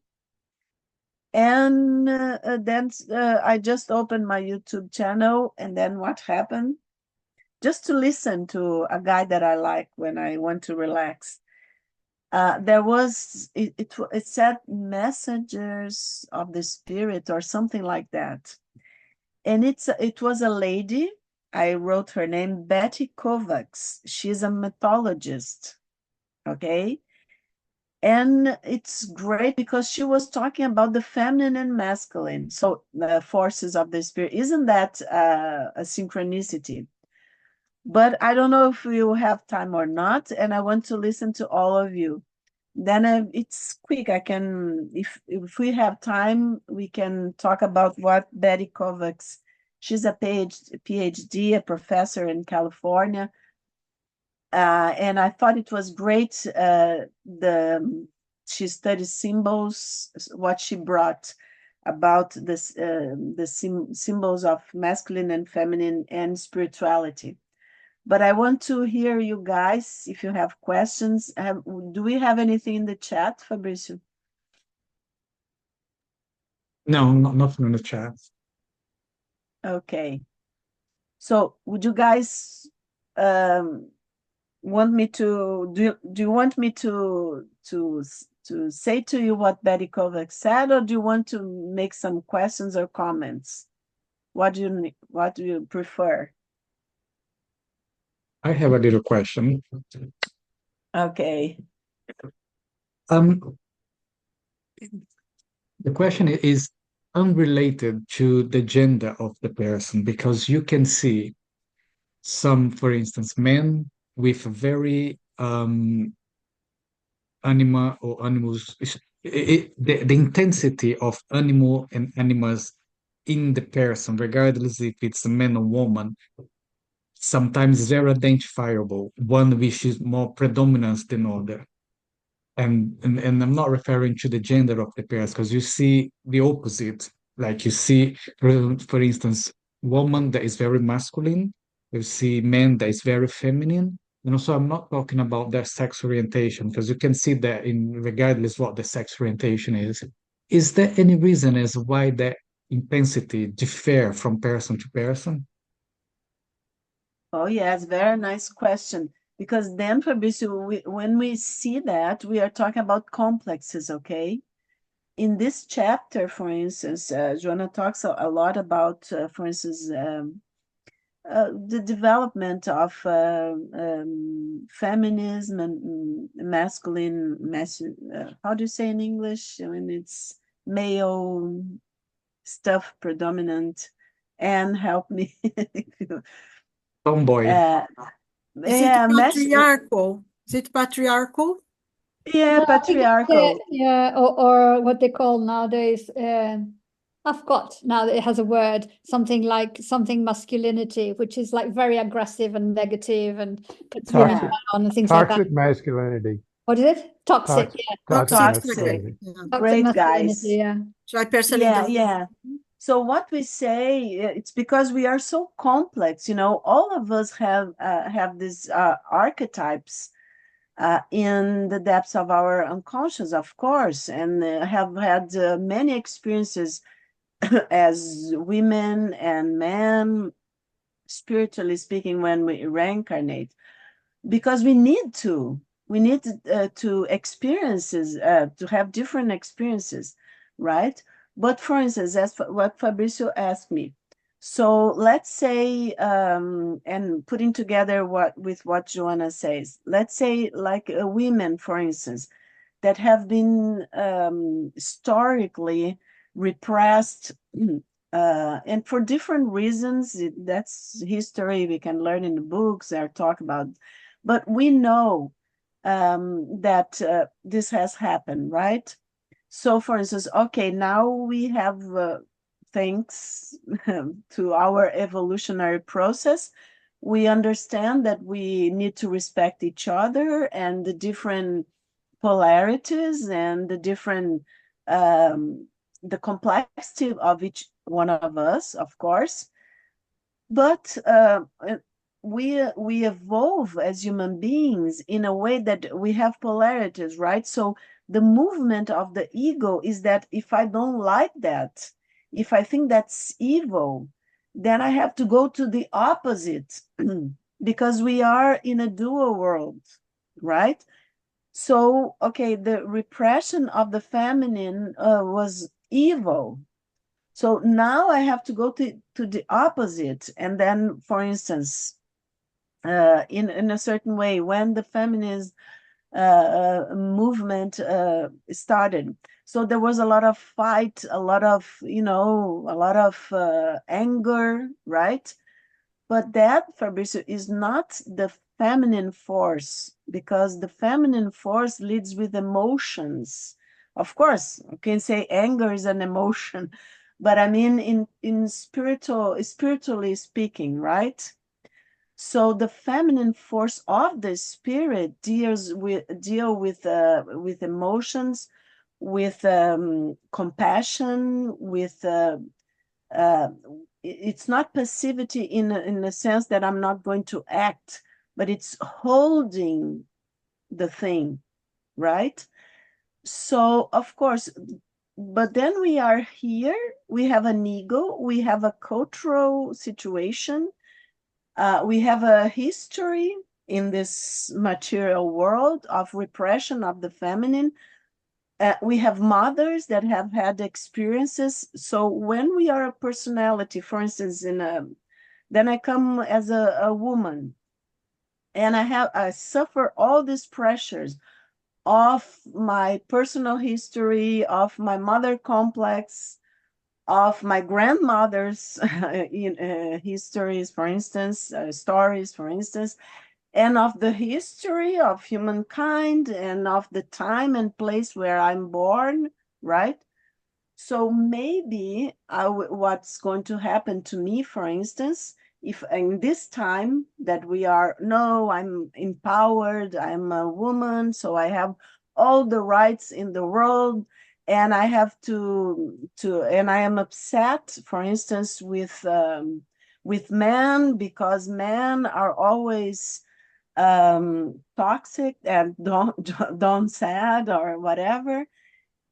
And then I just opened my YouTube channel. And then what happened? Just to listen to a guy that I like when I want to relax. There was, it said messengers of the spirit or something like that. And it was a lady, I wrote her name, Betty Kovacs. She's a mythologist, okay? And it's great because she was talking about the feminine and masculine, so the forces of the spirit. Isn't that a synchronicity? But I don't know if we will have time or not, and I want to listen to all of you. Then it's quick. I can, if we have time, we can talk about what Betty Kovacs. She's a PhD, a professor in California, and I thought it was great. She studies symbols, what she brought about this, symbols of masculine and feminine and spirituality. But I want to hear you guys if you have questions. Do we have anything in the chat, Fabrizio? No, nothing in the chat. Okay. So would you guys want me to do you want me to to say to you what Betty Kovac said, or do you want to make some questions or comments? What do you prefer? I have a little question. Okay. Um, the question is unrelated to the gender of the person, because you can see some, for instance, men with very anima or animals, the intensity of animal and animals in the person, regardless if it's a man or woman, sometimes very identifiable, one which is more predominant than other. And I'm not referring to the gender of the pairs, because you see the opposite. Like you see, for instance, woman that is very masculine, you see men that is very feminine. And also, I'm not talking about their sex orientation, because you can see that in regardless what the sex orientation is. Is there any reason as why that intensity differ from person to person? Oh, yes, very nice question. Because then, Fabrizio, when we see that, we are talking about complexes, okay? In this chapter, for instance, Joanna talks a lot about, for instance, the development of feminism and how do you say in English? I mean, it's male stuff predominant. And help me. Tomboy. uh, Is it yeah, patriarchal? Is it patriarchal? yeah, No, I think patriarchal. yeah, or what they call nowadays, I forgot now that it has a word, something like something masculinity, which is like very aggressive and negative and puts women Yeah. down and things like that. Toxic masculinity. What is it? Toxic, Toxic, yeah. toxic Toxic. masculinity. Yeah. Toxic Great, masculinity, guys. yeah. Cioè persone Yeah, dominanti. yeah. So what we say, it's because we are so complex, you know, all of us have these archetypes in the depths of our unconscious, of course, and have had many experiences as women and men, spiritually speaking, when we reincarnate, because we need to experiences, to have different experiences, right? But for instance, that's what Fabricio asked me. So let's say, and putting together what Joanna says, let's say like women, for instance, that have been historically repressed, and for different reasons. That's history we can learn in the books or talk about, but we know that this has happened, right? So for instance, okay, now we have, thanks to our evolutionary process, we understand that we need to respect each other and the different polarities and the complexity of each one of us, of course. But we evolve as human beings in a way that we have polarities, right? So the movement of the ego is that if I don't like that, if I think that's evil, then I have to go to the opposite because we are in a dual world, right? So, okay, the repression of the feminine was evil. So now I have to go to the opposite. And then, for instance, in a certain way, when the feminist movement started, so there was a lot of fight, a lot of, a lot of anger, right? But that, Fabricio, is not the feminine force, because the feminine force leads with emotions. Of course, you can say anger is an emotion, but I mean in spiritually speaking, right? So the feminine force of the spirit deal with emotions, with compassion, with uh, it's not passivity in the sense that I'm not going to act, but it's holding the thing, right? So of course, but then we are here, we have an ego, we have a cultural situation, we have a history in this material world of repression of the feminine. We have mothers that have had experiences. So when we are a personality, for instance, then I come as a woman, and I suffer all these pressures of my personal history, of my mother complex, of my grandmother's histories, for instance, stories, for instance, and of the history of humankind and of the time and place where I'm born, right? So maybe what's going to happen to me, for instance, if in this time that we are, no, I'm empowered, I'm a woman, so I have all the rights in the world, and I have and I am upset, for instance, with men, because men are always toxic and don't sad or whatever.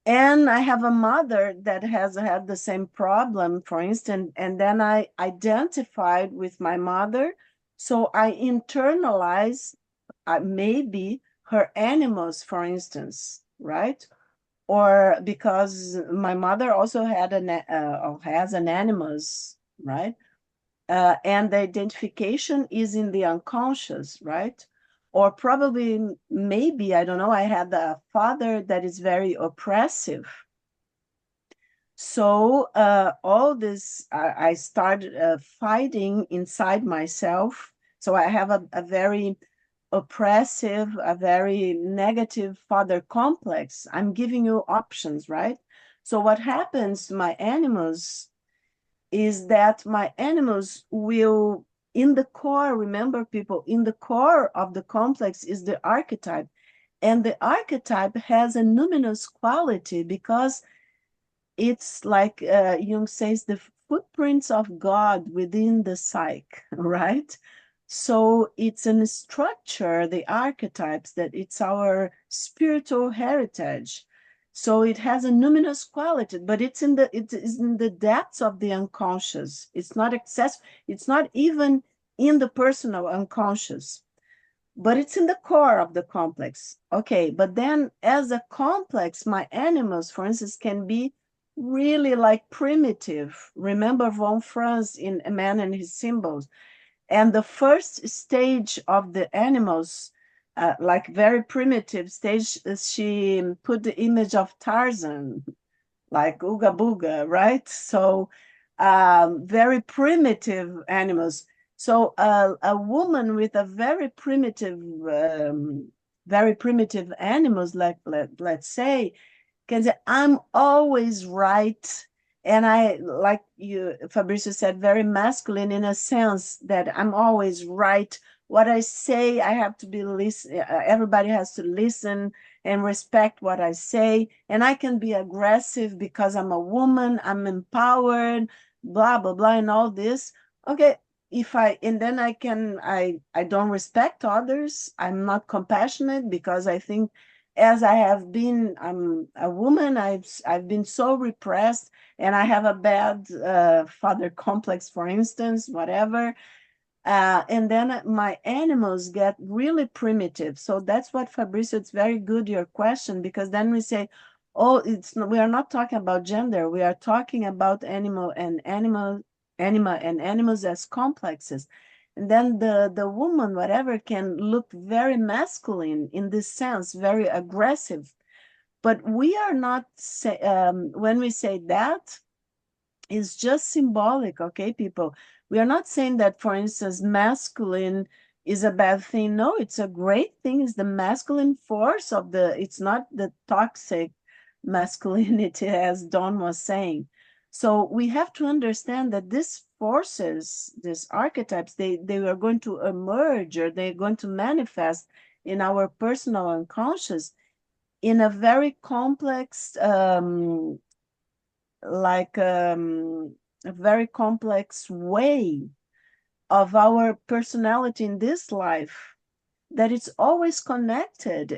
And I have a mother that has had the same problem, for instance, and then I identified with my mother. So I internalized maybe her animals, for instance, right? Or because my mother also had has an animals, right? And the identification is in the unconscious, right? Or probably, maybe, I don't know, I had a father that is very oppressive. So all this, I started fighting inside myself. So I have a very oppressive, a very negative father complex. I'm giving you options, right? So what happens to my animals is that my animals will, in the core, remember people, in the core of the complex is the archetype. And the archetype has a numinous quality because it's like Jung says, the footprints of God within the psyche, right? So it's a structure, the archetypes, that it's our spiritual heritage. So it has a numinous quality, but it is in the depths of the unconscious. It's not it's not even in the personal unconscious, but it's in the core of the complex. Okay, but then as a complex, my animals, for instance, can be really like primitive. Remember von Franz in A Man and His Symbols. And the first stage of the animals, like very primitive stage, she put the image of Tarzan, like Ooga Booga, right? So very primitive animals. So a woman with a very primitive animals, like let's say, can say, I'm always right. And I, like you, Fabrizio said, very masculine in a sense that I'm always right. What I say, I have to be listen. Everybody has to listen and respect what I say. And I can be aggressive because I'm a woman, I'm empowered, blah, blah, blah, and all this. Okay, and then I don't respect others. I'm not compassionate because I think, as I have been, I'm a woman, I've been so repressed, and I have a bad father complex, for instance, whatever. And then my animals get really primitive. So that's what, Fabrizio, it's very good, your question, because then we say, oh, we are not talking about gender. We are talking about animals as complexes. And then the woman, whatever, can look very masculine in this sense, very aggressive. But we are not, when we say that, is just symbolic, okay, people? We are not saying that, for instance, masculine is a bad thing. No, it's a great thing. It's the masculine force of it's not the toxic masculinity, as Don was saying. So we have to understand that these forces, these archetypes, they are going to emerge, or they're going to manifest in our personal unconscious in a very complex a very complex way of our personality in this life, that it's always connected.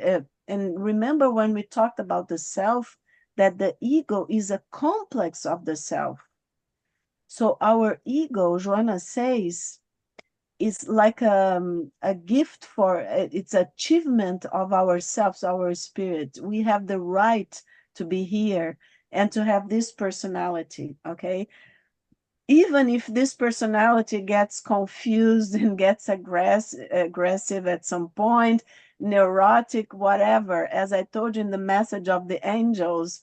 And remember when we talked about the self, that the ego is a complex of the self. So our ego, Joanna says, is like a gift for it's achievement of ourselves, our spirit. We have the right to be here, and to have this personality, okay? Even if this personality gets confused and gets aggressive at some point, neurotic, whatever, as I told you in the message of the angels,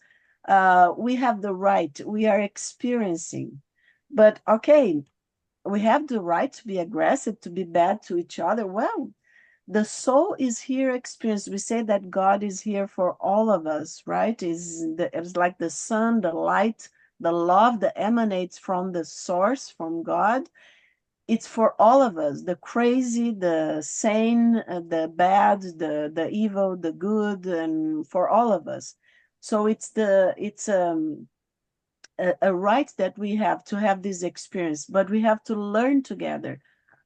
we have the right, we are experiencing. But okay, we have the right to be aggressive, to be bad to each other. Well, the soul is here experienced. We say that God is here for all of us, right? It's like the sun, the light, the love that emanates from the source, from God. It's for all of us, the crazy, the sane, the bad, the evil, the good, and for all of us. So it's a right that we have to have this experience, but we have to learn together.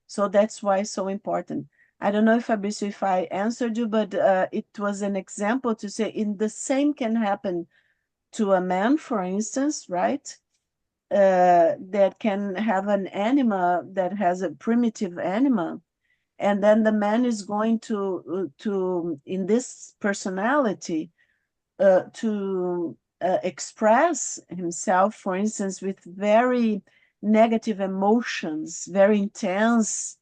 So that's why it's so important. I don't know if Fabrizio, if I answered you, but it was an example to say in the same can happen to a man, for instance, right? That can have an animal that has a primitive animal, and then the man is going to in this personality to express himself, for instance, with very negative emotions, very intense,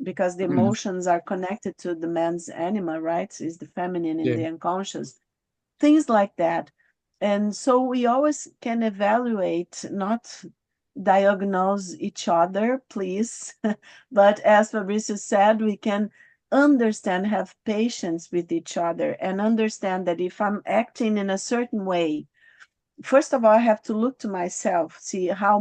because the emotions are connected to the man's animal, right? Is the feminine in the unconscious, things like that. And so we always can evaluate, not diagnose each other, please. But as Fabricio said, we can understand, have patience with each other, and understand that if I'm acting in a certain way, first of all, I have to look to myself, see how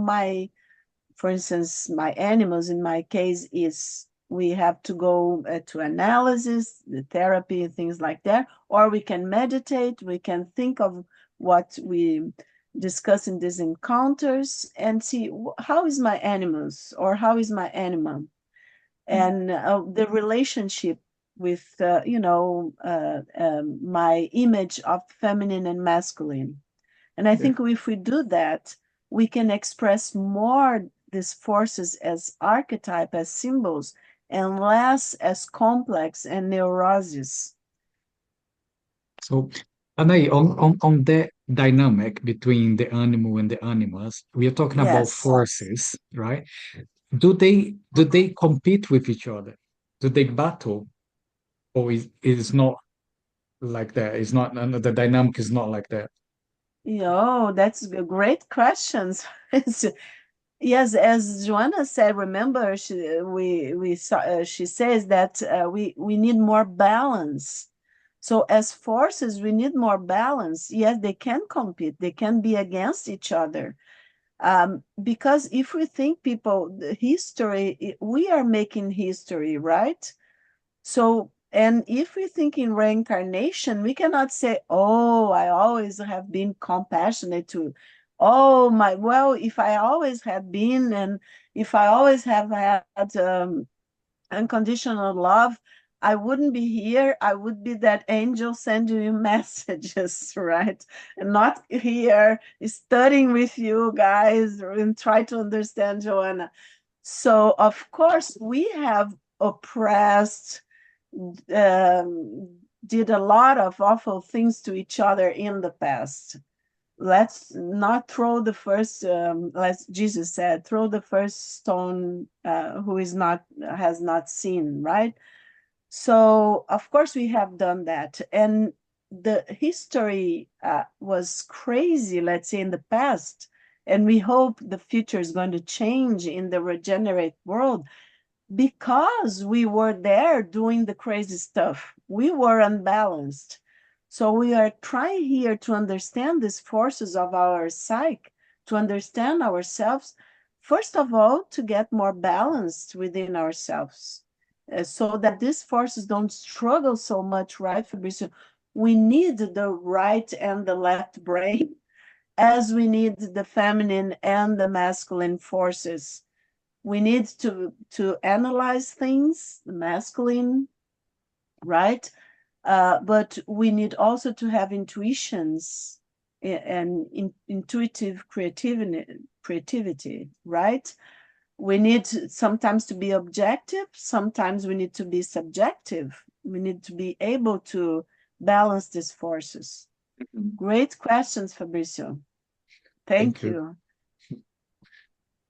for instance, my animals, in my case, is we have to go to analysis, the therapy, things like that, or we can meditate, we can think of what we discuss in these encounters and see how is my animals or how is my animal, and the relationship with, my image of feminine and masculine. And I think if we do that, we can express more these forces as archetype, as symbols, and less as complex and neuroses. So, Anahy, on that dynamic between the animal and the animals, we are talking about Yes. forces, right? Do they compete with each other? Do they battle? Or is not like that? It's not, the dynamic is not like that. That's a great questions. Yes, as Joanna said, remember she says that we need more balance. So as forces, we need more balance. Yes, they can compete, they can be against each other. Because if we think the history, we are making history, right? So, and if we think in reincarnation, we cannot say, oh, I always have been compassionate to, well, if I always had been, and if I always have had unconditional love, I wouldn't be here. I would be that angel sending you messages, right? And not here studying with you guys and try to understand Joanna. So, of course, we have oppressed, did a lot of awful things to each other in the past. Let's not throw the first, as Jesus said, throw the first stone who has not seen, right? So, of course, we have done that. And the history was crazy, let's say, in the past. And we hope the future is going to change in the regenerate world, because we were there doing the crazy stuff. We were unbalanced. So we are trying here to understand these forces of our psyche, to understand ourselves, first of all, to get more balanced within ourselves, so that these forces don't struggle so much, right, Fabricio? We need the right and the left brain, as we need the feminine and the masculine forces. We need to analyze things, the masculine, right? But we need also to have intuitions and intuitive creativity, right? We need sometimes to be objective, sometimes we need to be subjective. We need to be able to balance these forces. Great questions, Fabricio. Thank Thank you. you.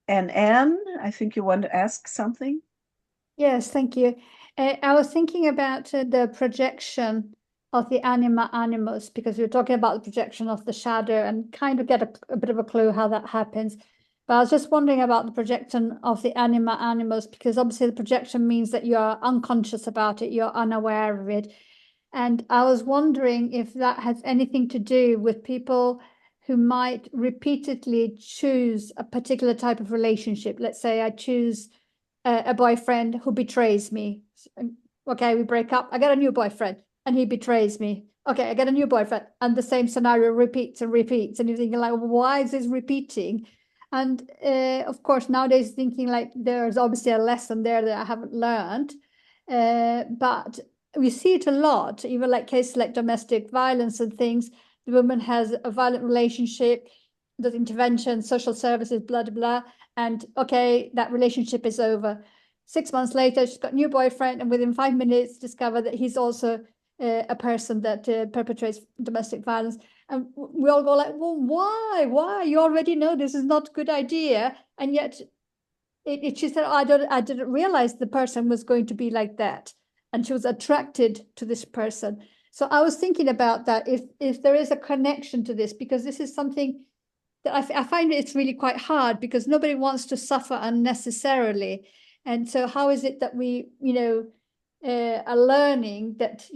And Anne, I think you want to ask something? Yes, thank you. I was thinking about the projection of the anima animus, because we were talking about the projection of the shadow and kind of get a bit of a clue how that happens. But I was just wondering about the projection of the anima animus, because obviously the projection means that you're unconscious about it, you're unaware of it. And I was wondering if that has anything to do with people who might repeatedly choose a particular type of relationship. Let's say I choose a boyfriend who betrays me. Okay, we break up. I get a new boyfriend and he betrays me. Okay, I get a new boyfriend, and the same scenario repeats and repeats. And you're thinking, like, why is this repeating? And of course, nowadays thinking like there's obviously a lesson there that I haven't learned. But we see it a lot, even like cases like domestic violence and things. The woman has a violent relationship, does intervention, social services, blah, blah, blah. And okay, that relationship is over. 6 months later, she's got a new boyfriend, and within 5 minutes, discover that he's also a person that perpetrates domestic violence. And we all go like, well, why? Why? You already know this is not a good idea. And yet she said, oh, I didn't realize the person was going to be like that. And she was attracted to this person. So I was thinking about that, if there is a connection to this, because this is something that I find it's really quite hard, because nobody wants to suffer unnecessarily. And so how is it that we, are learning that,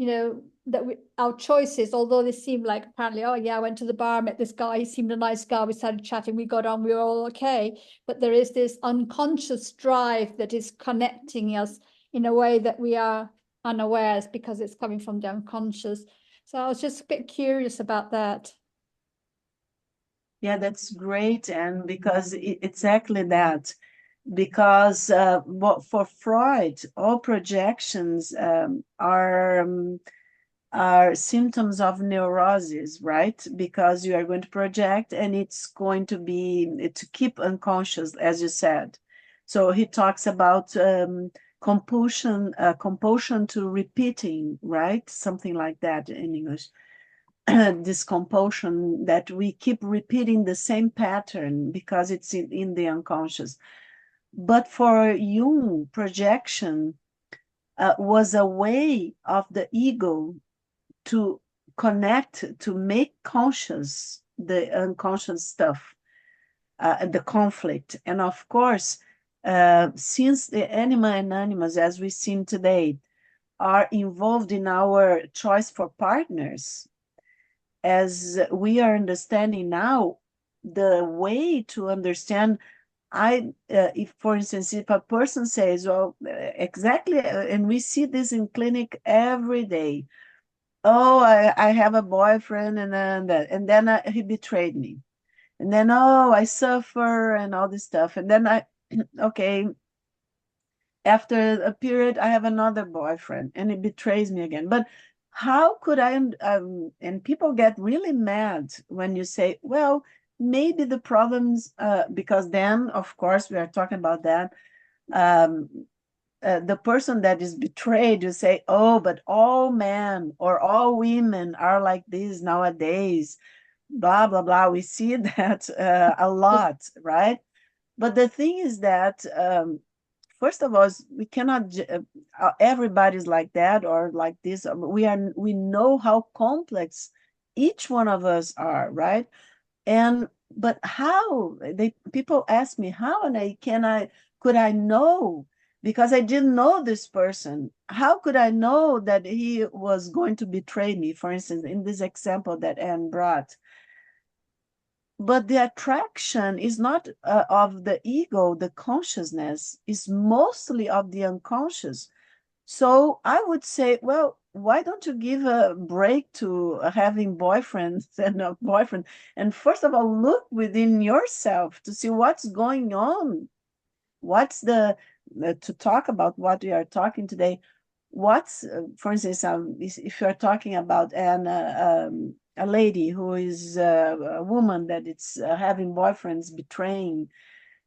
that our choices, although they seem like apparently, oh yeah, I went to the bar, met this guy, he seemed a nice guy, we started chatting, we got on, we were all okay. But there is this unconscious drive that is connecting us in a way that we are unawares, because it's coming from the unconscious. So I was just a bit curious about that. Yeah, that's great. And because exactly that, because for Freud, all projections are symptoms of neurosis, right? Because you are going to project and it's going to be to keep unconscious, as you said. So he talks about compulsion to repeating, right? Something like that in English. This compulsion that we keep repeating the same pattern because it's in the unconscious. But for Jung, projection was a way of the ego to connect, to make conscious the unconscious stuff, the conflict. And of course, since the anima and animus, as we've seen today, are involved in our choice for partners, as we are understanding now, the way to understand, if, for instance, if a person says, well, exactly, and we see this in clinic every day, oh, I have a boyfriend, and then he betrayed me, and then, oh, I suffer and all this stuff, and then okay, after a period, I have another boyfriend, and he betrays me again. But how could I? And people get really mad when you say, well, maybe the problems, because then, of course, we are talking about that. The person that is betrayed, you say, oh, but all men or all women are like this nowadays, blah, blah, blah. We see that a lot, right? But the thing is that, first of all, we cannot, everybody's like that or like this. We know how complex each one of us are, right? But how, people ask me, how, and could I know? Because I didn't know this person. How could I know that he was going to betray me, for instance, in this example that Anne brought? But the attraction is not of the ego, the consciousness is mostly of the unconscious. So I would say, well, why don't you give a break to having boyfriends and a boyfriend? And first of all, look within yourself to see what's going on. What's to talk about what we are talking today, what's, for instance, if you're talking about a lady who is a woman that it's having boyfriends betraying,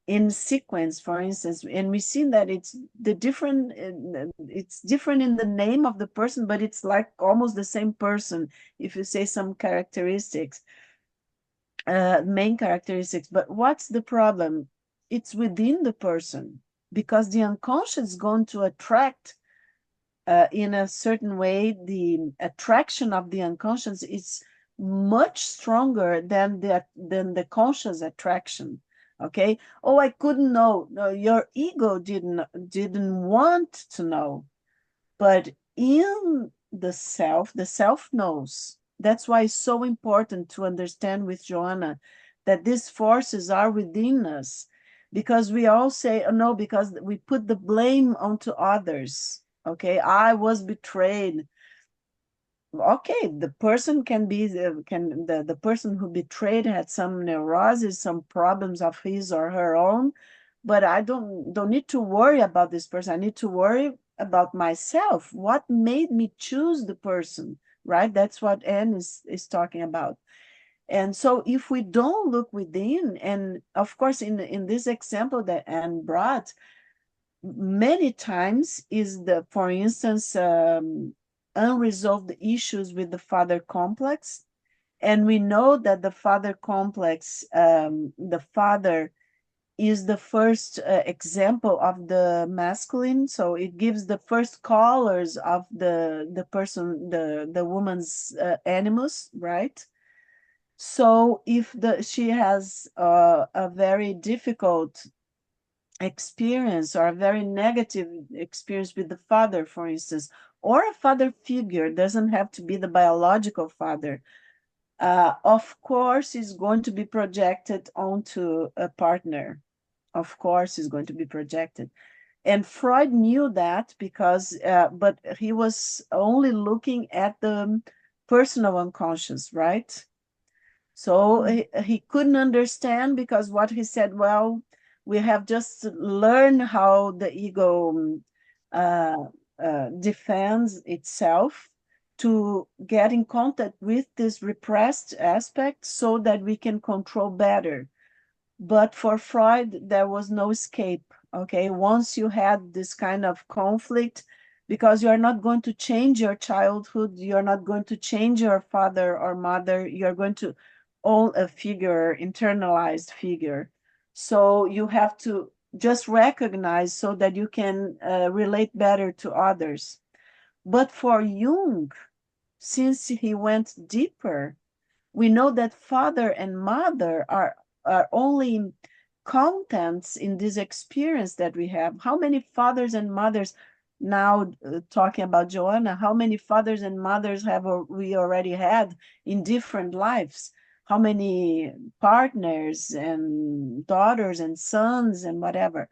in sequence, for instance, and we see that it's different in the name of the person, but it's like almost the same person if you say some characteristics, main characteristics. But what's the problem? It's within the person, because the unconscious is going to attract in a certain way. The attraction of the unconscious is much stronger than the conscious attraction. Okay. Oh, I couldn't know. No, your ego didn't want to know, but in the self knows. That's why it's so important to understand with Joanna that these forces are within us, because we all say, oh, no, because we put the blame onto others. Okay, I was betrayed. Okay, the person can be the person who betrayed had some neurosis, some problems of his or her own, but I don't need to worry about this person. I need to worry about myself. What made me choose the person, right? That's what Anne is talking about. And so if we don't look within, and of course in this example that Anne brought, many times is for instance, unresolved issues with the father complex. And we know that the father complex, the father is the first example of the masculine. So it gives the first colors of the person, the woman's animus, right? So if she has a very difficult experience or a very negative experience with the father, for instance, or a father figure, doesn't have to be the biological father, of course is going to be projected onto a partner. Of course is going to be projected. And Freud knew that because, but he was only looking at the personal unconscious, right? So he couldn't understand, because what he said, well, we have just learned how the ego defends itself to get in contact with this repressed aspect so that we can control better. But for Freud, there was no escape. Okay, once you had this kind of conflict, because you are not going to change your childhood, you're not going to change your father or mother, you're going to own a figure, internalized figure. So you have to just recognize so that you can relate better to others. But for Jung, since he went deeper, we know that father and mother are only contents in this experience that we have. How many fathers and mothers, now talking about Joanna, how many fathers and mothers have we already had in different lives? How many partners and daughters and sons and whatever?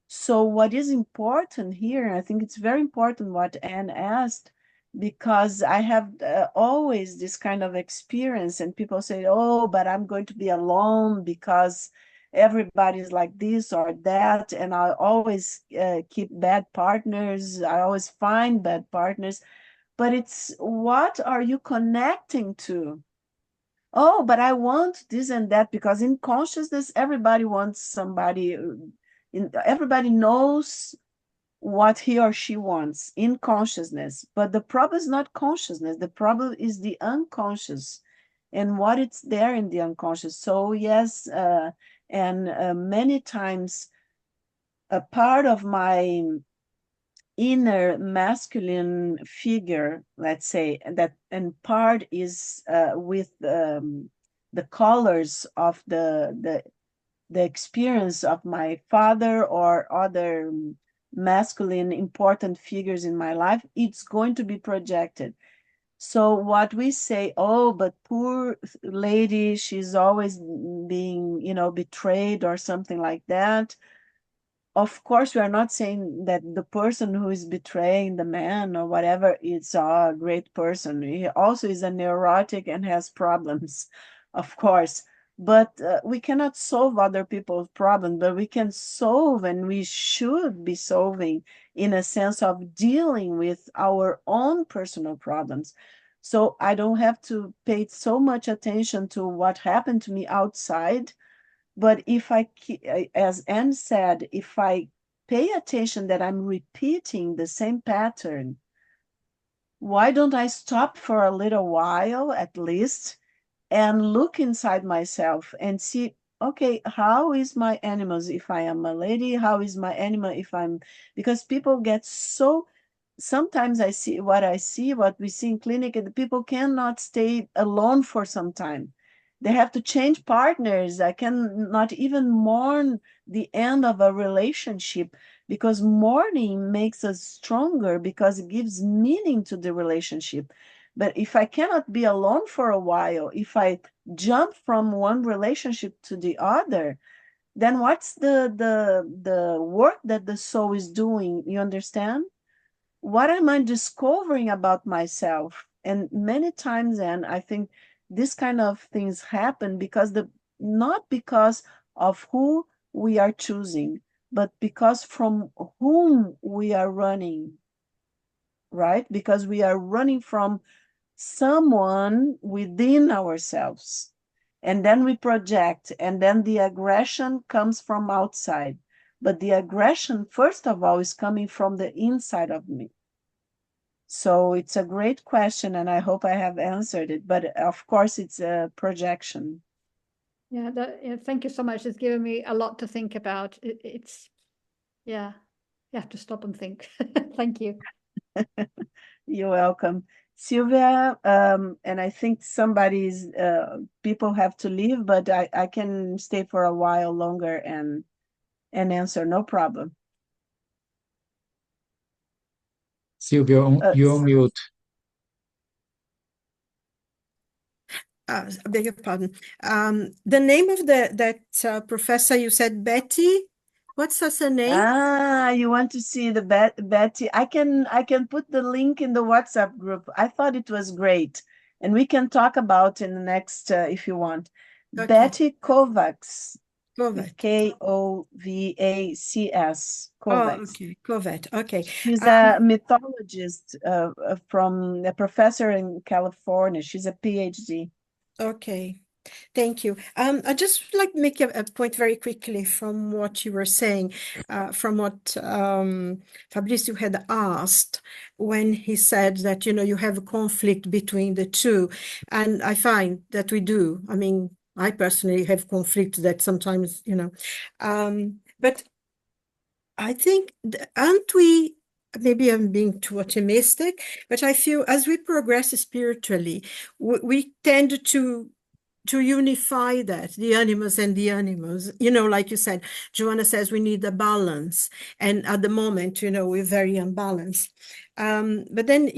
So what is important here, and I think it's very important what Anne asked, because I have always this kind of experience, and people say, oh, but I'm going to be alone because everybody's like this or that, and I always keep bad partners. I always find bad partners. But it's, what are you connecting to? Oh, but I want this and that, because in consciousness, everybody wants somebody. Everybody knows what he or she wants in consciousness, but the problem is not consciousness. The problem is the unconscious and what it's there in the unconscious. So yes, and many times a part of my inner masculine figure, let's say, that, and part is with the colors of the experience of my father or other masculine important figures in my life, it's going to be projected. So what we say, oh, but poor lady, she's always being, betrayed or something like that. Of course, we are not saying that the person who is betraying the man or whatever is a great person. He also is a neurotic and has problems, of course. But we cannot solve other people's problems, but we can solve, and we should be solving, in a sense of dealing with our own personal problems. So I don't have to pay so much attention to what happened to me outside, But if as Anne said, if I pay attention that I'm repeating the same pattern, why don't I stop for a little while at least and look inside myself and see, okay, how is my animals if I am a lady? How is my animal if I'm, because people get so, sometimes I see, what we see in clinic, and the people cannot stay alone for some time. They have to change partners. I cannot even mourn the end of a relationship, because mourning makes us stronger because it gives meaning to the relationship. But if I cannot be alone for a while, if I jump from one relationship to the other, then what's the work that the soul is doing? You understand? What am I discovering about myself? And many times, and I think this kind of things happen because not because of who we are choosing, but because from whom we are running, right? Because we are running from someone within ourselves. And then we project, and then the aggression comes from outside. But the aggression, first of all, is coming from the inside of me. So it's a great question, and I hope I have answered it. But of course, it's a projection. Yeah, thank you so much. It's given me a lot to think about. It's, yeah, you have to stop and think. Thank you. You're welcome. Sylvia, and I think people have to leave, but I can stay for a while longer and answer, no problem. Sylvia, you're on mute. I beg your pardon. The name of that professor, you said Betty? What's her name? You want to see the Betty? I can put the link in the WhatsApp group. I thought it was great, and we can talk about in the next if you want. Okay. Betty Kovacs. Kovacs. Kovacs. Oh, okay. Kovacs. Okay. She's a mythologist from a professor in California. She's a PhD. Okay. Thank you. I just would like to make a point very quickly from what you were saying, from what Fabrizio had asked when he said that, you have a conflict between the two. And I find that we do. I mean, I personally have conflict that sometimes, but I think, aren't we, maybe I'm being too optimistic, but I feel as we progress spiritually, we tend to unify that, the animals and the animals, like you said, Joanna says we need a balance. And at the moment, we're very unbalanced. But then,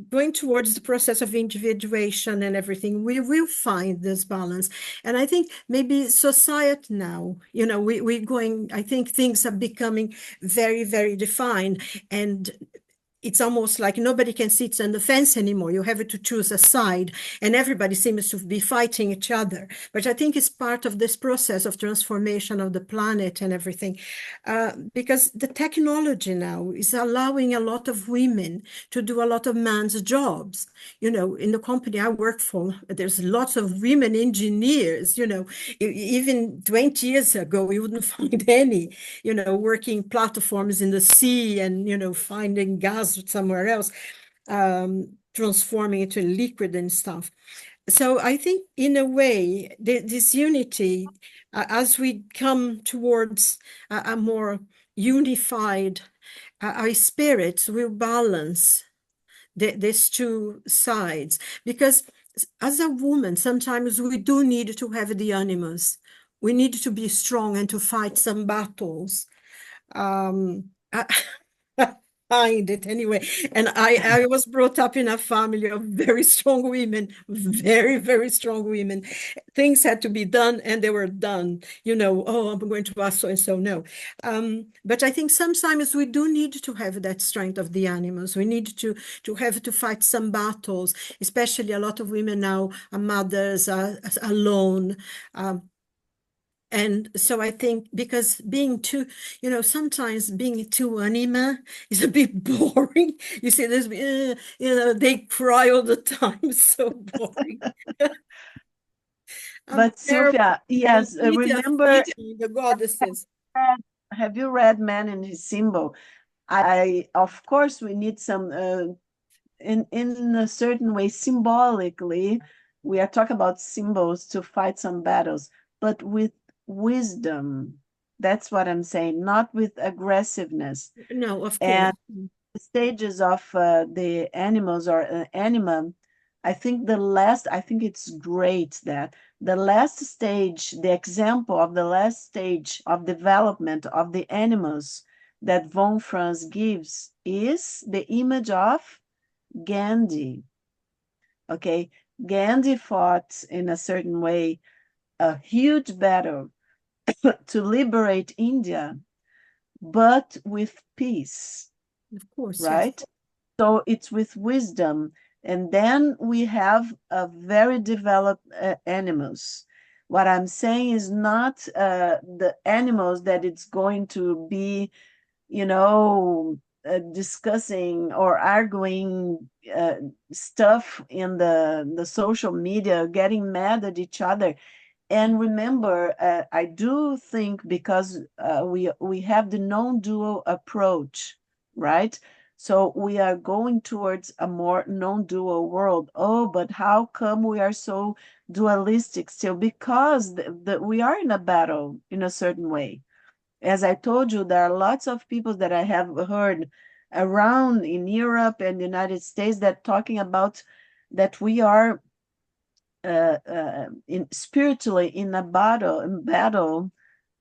going towards the process of individuation and everything, we will find this balance. And I think maybe society now, we're going, I think things are becoming very, very defined. And it's almost like nobody can sit on the fence anymore. You have to choose a side, and everybody seems to be fighting each other. But I think it's part of this process of transformation of the planet and everything, because the technology now is allowing a lot of women to do a lot of men's jobs. In the company I work for, there's lots of women engineers. Even 20 years ago, you wouldn't find any, working platforms in the sea and, finding gas somewhere else, transforming it to liquid and stuff. So I think in a way, this unity, as we come towards a more unified, our spirits will balance these two sides. Because as a woman, sometimes we do need to have the animals. We need to be strong and to fight some battles. I find it anyway. And I was brought up in a family of very strong women, very, very strong women. Things had to be done and they were done. Oh, I'm going to ask so and so. No. But I think sometimes we do need to have that strength of the animals. We need to have to fight some battles, especially a lot of women now are mothers, are alone. And so I think because being too, sometimes being too anima is a bit boring. You see, they cry all the time. So boring. But They're Sylvia, yes, remember, meeting the goddesses. have you read Man and His Symbol? Of course, we need some, in a certain way, symbolically, we are talking about symbols to fight some battles, but with wisdom. That's what I'm saying, not with aggressiveness. No, of And course. the stages of the animals or anima, I think it's great that the last stage, the example of the last stage of development of the animals that von Franz gives is the image of Gandhi. Okay, Gandhi fought in a certain way a huge battle to liberate India, but with peace, Of course, yes. right? So it's with wisdom. And then we have a very developed animals. What I'm saying is not the animals that it's going to be, discussing or arguing stuff in the social media, getting mad at each other. And remember, I do think because we have the non-dual approach, right? So we are going towards a more non-dual world. Oh, but how come we are so dualistic still? Because we are in a battle in a certain way. As I told you, there are lots of people that I have heard around in Europe and the United States that talking about that we are spiritually in a battle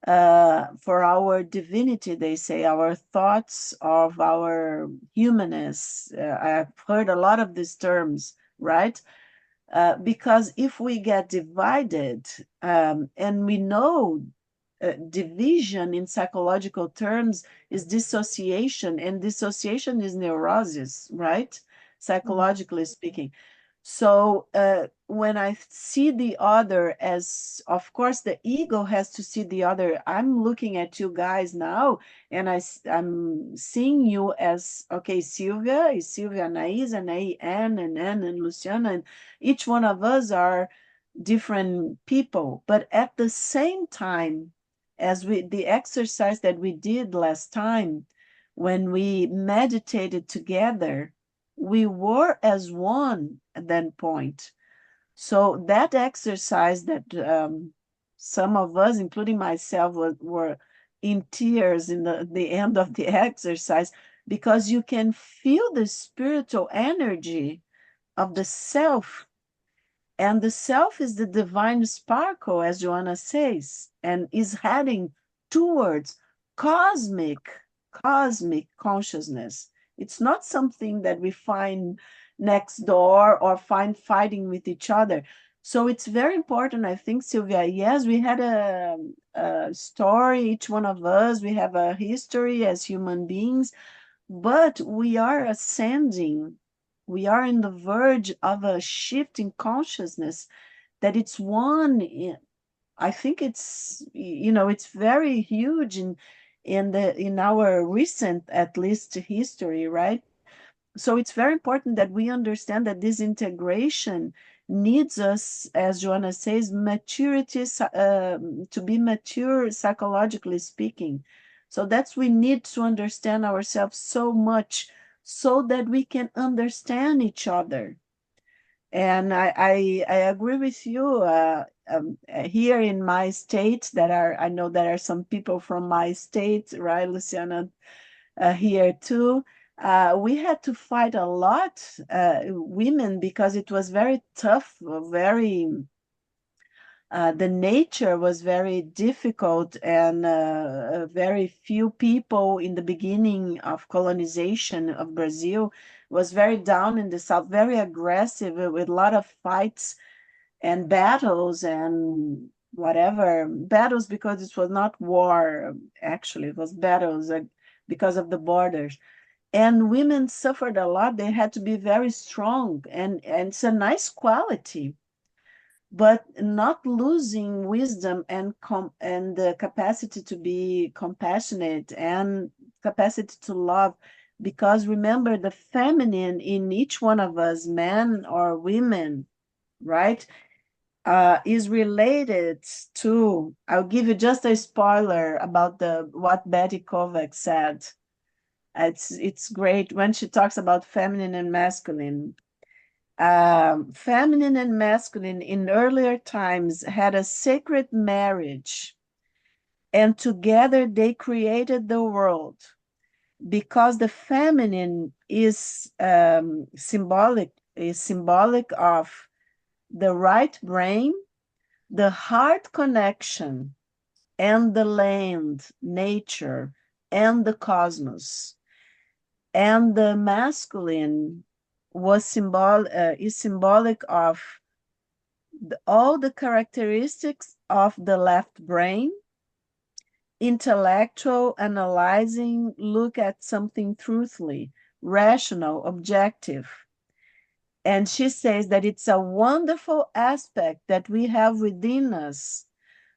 for our divinity. They say our thoughts of our humanness. I've heard a lot of these terms, right? Because if we get divided, and we know division in psychological terms is dissociation, and dissociation is neurosis, right? Psychologically speaking. So when I see the other as, of course, the ego has to see the other. I'm looking at you guys now, and I'm seeing you as, okay, Sylvia is Sylvia, Anaís, Anaí, Anne, and Luciana, and each one of us are different people. But at the same time, as the exercise that we did last time, when we meditated together, we were as one at that point. So that exercise that some of us, including myself, were in tears in the end of the exercise, because you can feel the spiritual energy of the self, and the self is the divine sparkle, as Joanna says, and is heading towards cosmic, cosmic consciousness. It's not something that we find next door or find fighting with each other. So it's very important, I think, Sylvia. Yes, we had a story, each one of us, we have a history as human beings, but we are ascending. We are in the verge of a shift in consciousness that it's one. I think it's very huge in our recent, at least, history, right? So it's very important that we understand that this integration needs us, as Joanna says, maturity, to be mature psychologically speaking. So that's, we need to understand ourselves so much so that we can understand each other. And I agree with you. Here in my state, I know there are some people from my state, right, Luciana, here too. We had to fight a lot, women, because it was very tough, the nature was very difficult, and very few people in the beginning of colonization of Brazil was very down in the south, very aggressive, with a lot of fights and battles and whatever battles, because it was not war, actually it was battles because of the borders. And women suffered a lot. They had to be very strong, and it's a nice quality, but not losing wisdom and the capacity to be compassionate and capacity to love. Because remember, the feminine in each one of us, men or women, right, is related to, I'll give you just a spoiler about what Betty Kovacs said. It's great when she talks about feminine and masculine. Feminine and masculine in earlier times had a sacred marriage, and together they created the world, because the feminine is symbolic of the right brain, the heart connection, and the land, nature, and the cosmos. And the masculine is symbolic of all the characteristics of the left brain, intellectual, analyzing, look at something truthfully, rational, objective. And she says that it's a wonderful aspect that we have within us,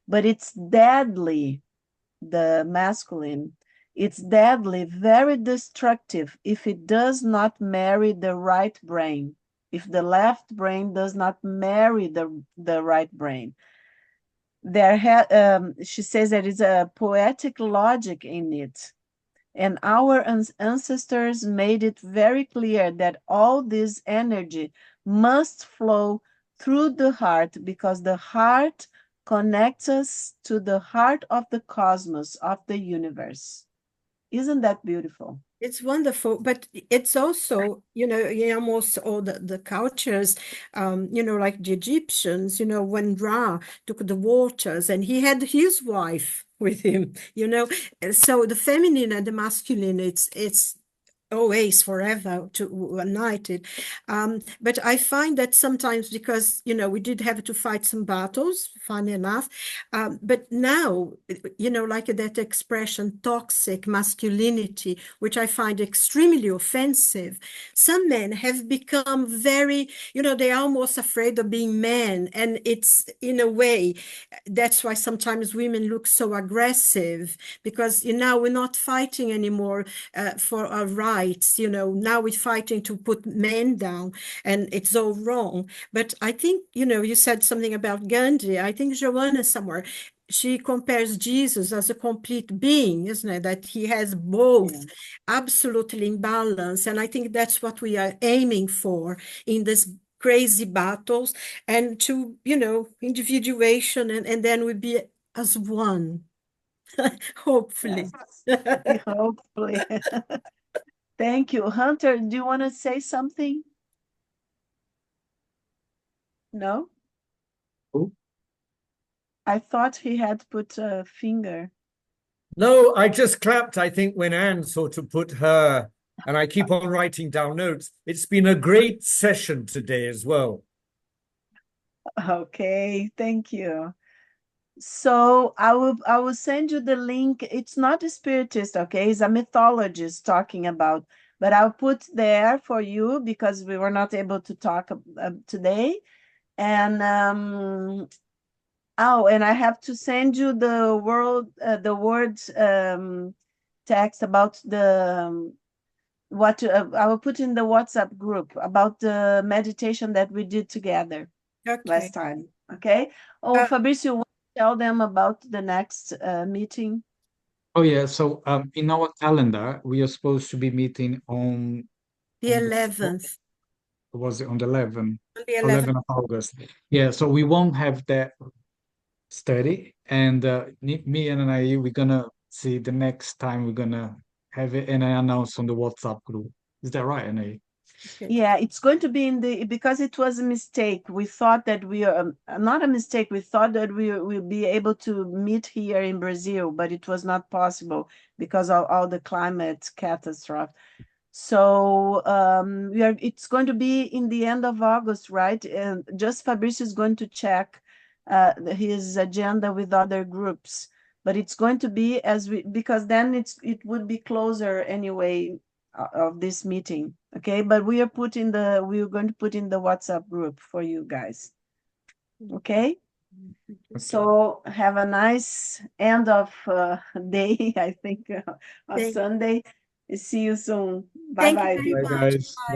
but it's deadly, the masculine. It's deadly, very destructive if it does not marry the right brain, if the left brain does not marry the right brain. She says there is a poetic logic in it. And our ancestors made it very clear that all this energy must flow through the heart, because the heart connects us to the heart of the cosmos, of the universe. Isn't that beautiful? It's wonderful, but it's also, almost all the cultures, like the Egyptians, when Ra took the waters and he had his wife with him, So the feminine and the masculine, it's always forever united. But I find that sometimes, because we did have to fight some battles, funny enough, but now, like that expression toxic masculinity, which I find extremely offensive, some men have become very, they're almost afraid of being men, and it's, in a way, that's why sometimes women look so aggressive, because we're not fighting anymore for our rights. Now we're fighting to put men down, and it's all wrong. But I think, you said something about Gandhi. I think Joanna somewhere, she compares Jesus as a complete being, isn't it? That he has both absolutely in balance. And I think that's what we are aiming for in this crazy battles, and to, individuation, and then we be as one. Hopefully. Yes. Hopefully. Thank you. Hunter, do you want to say something? No? Oh, I thought he had put a finger. No, I just clapped, I think, when Anne sort of put her, and I keep on writing down notes. It's been a great session today as well. Okay, thank you. So I will send you the link. It's not a spiritist, okay? It's a mythologist talking about, but I'll put there for you because we were not able to talk today. And and I have to send you the word text about I will put in the WhatsApp group about the meditation that we did together last time. Okay. Oh, Fabrizio, want to tell them about the next meeting? oh yeah. So in our calendar, we are supposed to be meeting on The on the 11th. was it on the 11th? On the 11th 11th. of August. Yeah, so we won't have that study. And me and Anahy, we're gonna see the next time we're gonna have it, and I announce on the WhatsApp group. Is that right, Anahy? Okay. Yeah, it's going to be because it was a mistake. We thought that we are not a mistake. We thought that we will be able to meet here in Brazil, but it was not possible because of all the climate catastrophe. So it's going to be in the end of August, right? And just Fabricio is going to check his agenda with other groups, but it's going to be because then it would be closer anyway of this meeting. Okay, but we are going to put in the WhatsApp group for you guys. Okay. So have a nice end of day, I think, on Sunday. See you soon. Bye Thank you bye, very people. Bye, much. guys. Bye.